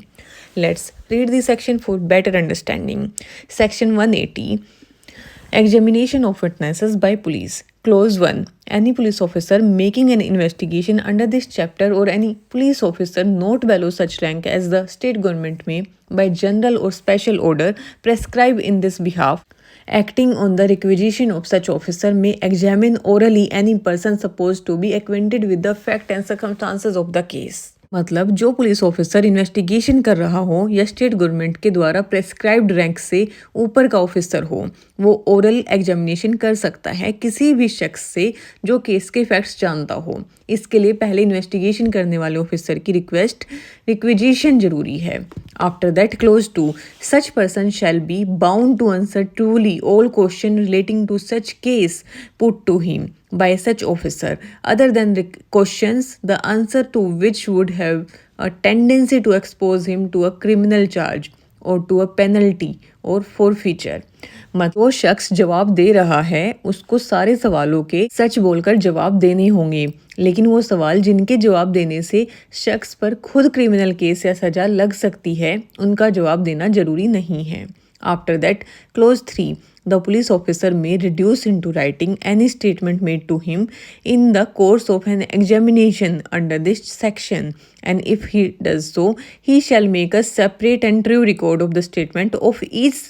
Let's read the section for better understanding. Section 180, examination of witnesses by police. Clause 1. Any police officer making an investigation under this chapter or any police officer not below such rank as the state government may, by general or special order, prescribe in this behalf, acting on the requisition of such officer, may examine orally any person supposed to be acquainted with the fact and circumstances of the case. मतलब जो पुलिस ऑफिसर इन्वेस्टिगेशन कर रहा हो या स्टेट गवर्नमेंट के द्वारा प्रेस्क्राइब्ड रैंक से ऊपर का ऑफिसर हो, वो ओरल एग्जामिनेशन कर सकता है किसी भी शख्स से जो केस के फैक्ट्स जानता हो। इसके लिए पहले इन्वेस्टिगेशन करने वाले ऑफिसर की रिक्विजिशन जरूरी है। After that clause 2, such person shall be bound to answer truly all question relating to such case put to him by such officer, other than the questions the answer to which would have a tendency to expose him to a criminal charge or to a penalty or forfeiture। मतलब वो शख्स जवाब दे रहा है उसको सारे सवालों के सच बोलकर जवाब देने होंगे, लेकिन वो सवाल जिनके जवाब देने से शख्स पर खुद क्रिमिनल केस या सजा लग सकती है उनका जवाब देना जरूरी नहीं है। After that, clause 3, the police officer may reduce into writing any statement made to him in the course of an examination under this section, and if he does so, he shall make a separate and true record of the statement of each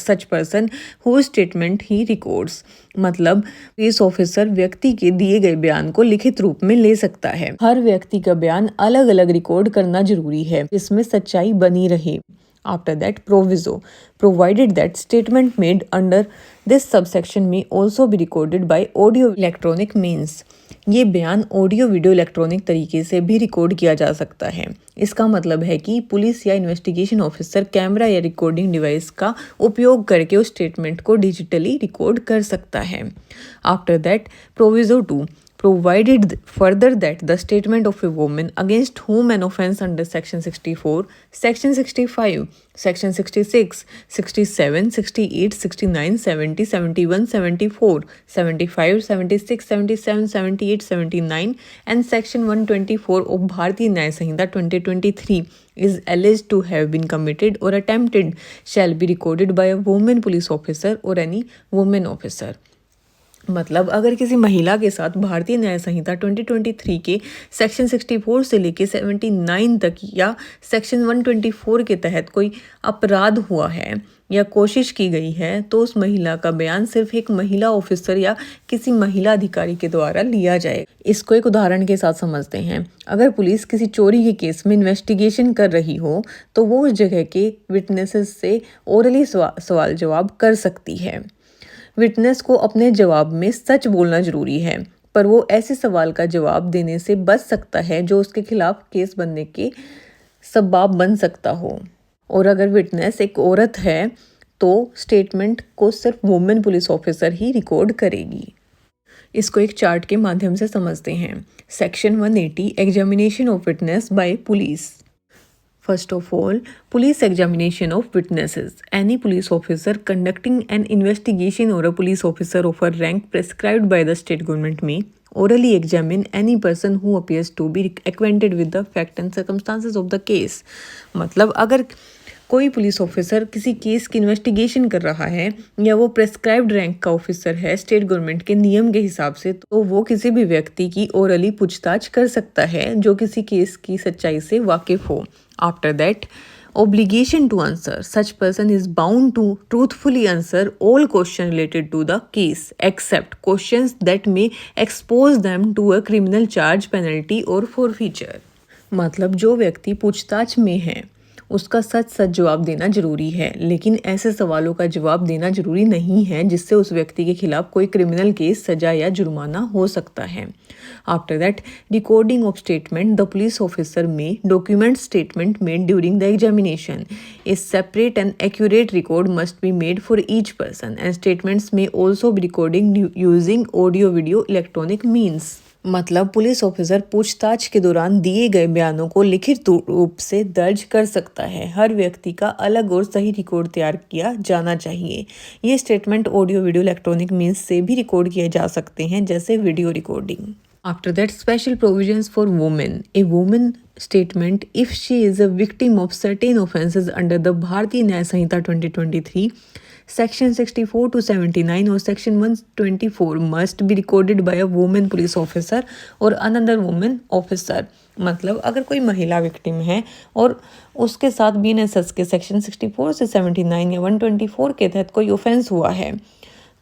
such person whose statement he records। मतलब पुलिस ऑफिसर व्यक्ति के दिए गए बयान को लिखित रूप में ले सकता है। हर व्यक्ति का बयान अलग अलग रिकॉर्ड करना जरूरी है, इसमें सच्चाई बनी रहे। After that, proviso, provided that statement made under this subsection may also be recorded by audio electronic means। ये बयान ऑडियो वीडियो इलेक्ट्रॉनिक तरीके से भी रिकॉर्ड किया जा सकता है। इसका मतलब है कि पुलिस या इन्वेस्टिगेशन ऑफिसर कैमरा या रिकॉर्डिंग डिवाइस का उपयोग करके उस स्टेटमेंट को डिजिटली रिकॉर्ड कर सकता है। After that, proviso 2, provided further that the statement of a woman against whom an offence under section 64, section 65, section 66, 67, 68, 69, 70, 71, 74, 75, 76, 77, 78, 79 and section 124 of Bharatiya Nyaya Samhita 2023 is alleged to have been committed or attempted shall be recorded by a woman police officer or any woman officer। मतलब अगर किसी महिला के साथ भारतीय न्याय संहिता 2023 के सेक्शन 64 से लेके 79 तक या सेक्शन 124 के तहत कोई अपराध हुआ है या कोशिश की गई है, तो उस महिला का बयान सिर्फ एक महिला ऑफिसर या किसी महिला अधिकारी के द्वारा लिया जाए। इसको एक उदाहरण के साथ समझते हैं। अगर पुलिस किसी चोरी के केस में इन्वेस्टिगेशन कर रही हो तो वो उस जगह के विटनेसेस से ओरली सवाल जवाब कर सकती है। विटनेस को अपने जवाब में सच बोलना जरूरी है, पर वो ऐसे सवाल का जवाब देने से बच सकता है जो उसके खिलाफ केस बनने के सबब बन सकता हो। और अगर विटनेस एक औरत है तो स्टेटमेंट को सिर्फ वुमेन पुलिस ऑफिसर ही रिकॉर्ड करेगी। इसको एक चार्ट के माध्यम से समझते हैं। Section 180, examination of witness bye police. First of all, police examination of witnesses. Any police officer conducting an investigation or a police officer of a rank prescribed by the state government may orally examine any person who appears to be acquainted with the fact and circumstances of the case। मतलब अगर कोई पुलिस ऑफिसर किसी केस की इन्वेस्टिगेशन कर रहा है या वो प्रेस्क्राइब्ड रैंक का ऑफिसर है स्टेट गवर्नमेंट के नियम के हिसाब से, तो वो किसी भी व्यक्ति की ओरली पूछताछ कर सकता है जो किसी केस की सच्चाई से वाकिफ हो। After that, obligation to answer. Such person is bound to truthfully answer all questions related to the case, except questions that may expose them to a criminal charge, penalty or forfeiture। मतलब जो व्यक्ति पूछताछ में है उसका सच जवाब देना जरूरी है, लेकिन ऐसे सवालों का जवाब देना जरूरी नहीं है जिससे उस व्यक्ति के खिलाफ कोई क्रिमिनल केस, सजा या जुर्माना हो सकता है। After that, recording of statement, the police officer may document statement made during the examination. A separate and accurate record must be made for each person, and statements may also be recorded using audio video electronic means। मतलब पुलिस ऑफिसर पूछताछ के दौरान दिए गए बयानों को लिखित रूप से दर्ज कर सकता है। हर व्यक्ति का अलग और सही रिकॉर्ड तैयार किया जाना चाहिए। ये statement audio video electronic means से भी रिकॉर्ड किए जा सकते हैं, जैसे video recording. After that, special provisions for women. A woman statement, if she is a victim of certain offences under the Bharatiya Nyaya Samhita 2023, section 64 to 79 और section 124 must be recorded by a women police officer और अनदर वुमेन ऑफिसर। मतलब अगर कोई महिला विक्टिम है और उसके साथ BNSS के सेक्शन 64 से 79 या 124 के तहत कोई ऑफेंस हुआ है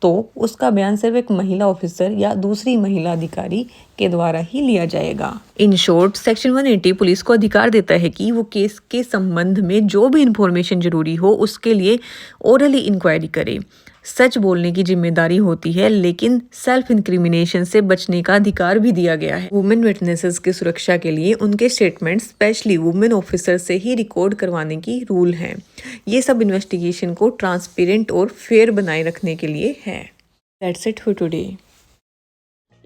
तो उसका बयान सिर्फ एक महिला ऑफिसर या दूसरी महिला अधिकारी के द्वारा ही लिया जाएगा। इन शॉर्ट सेक्शन 180 पुलिस को अधिकार देता है कि वो केस के संबंध में जो भी इंफॉर्मेशन जरूरी हो उसके लिए ओरली इंक्वायरी करे। सच बोलने की जिम्मेदारी होती है, लेकिन सेल्फ इंक्रिमिनेशन से बचने का अधिकार भी दिया गया है। वुमेन विटनेसेस की सुरक्षा के लिए उनके स्टेटमेंट स्पेशली वुमेन ऑफिसर से ही रिकॉर्ड करवाने की रूल है। ये सब इन्वेस्टिगेशन को ट्रांसपेरेंट और फेयर बनाए रखने के लिए है। That's it for today.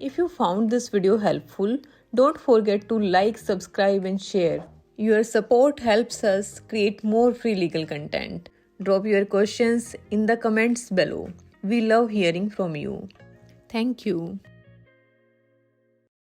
If you found this video helpful, don't forget to like, subscribe and share. Your support helps us create more free legal content. Drop your questions in the comments below. We love hearing from you. Thank you.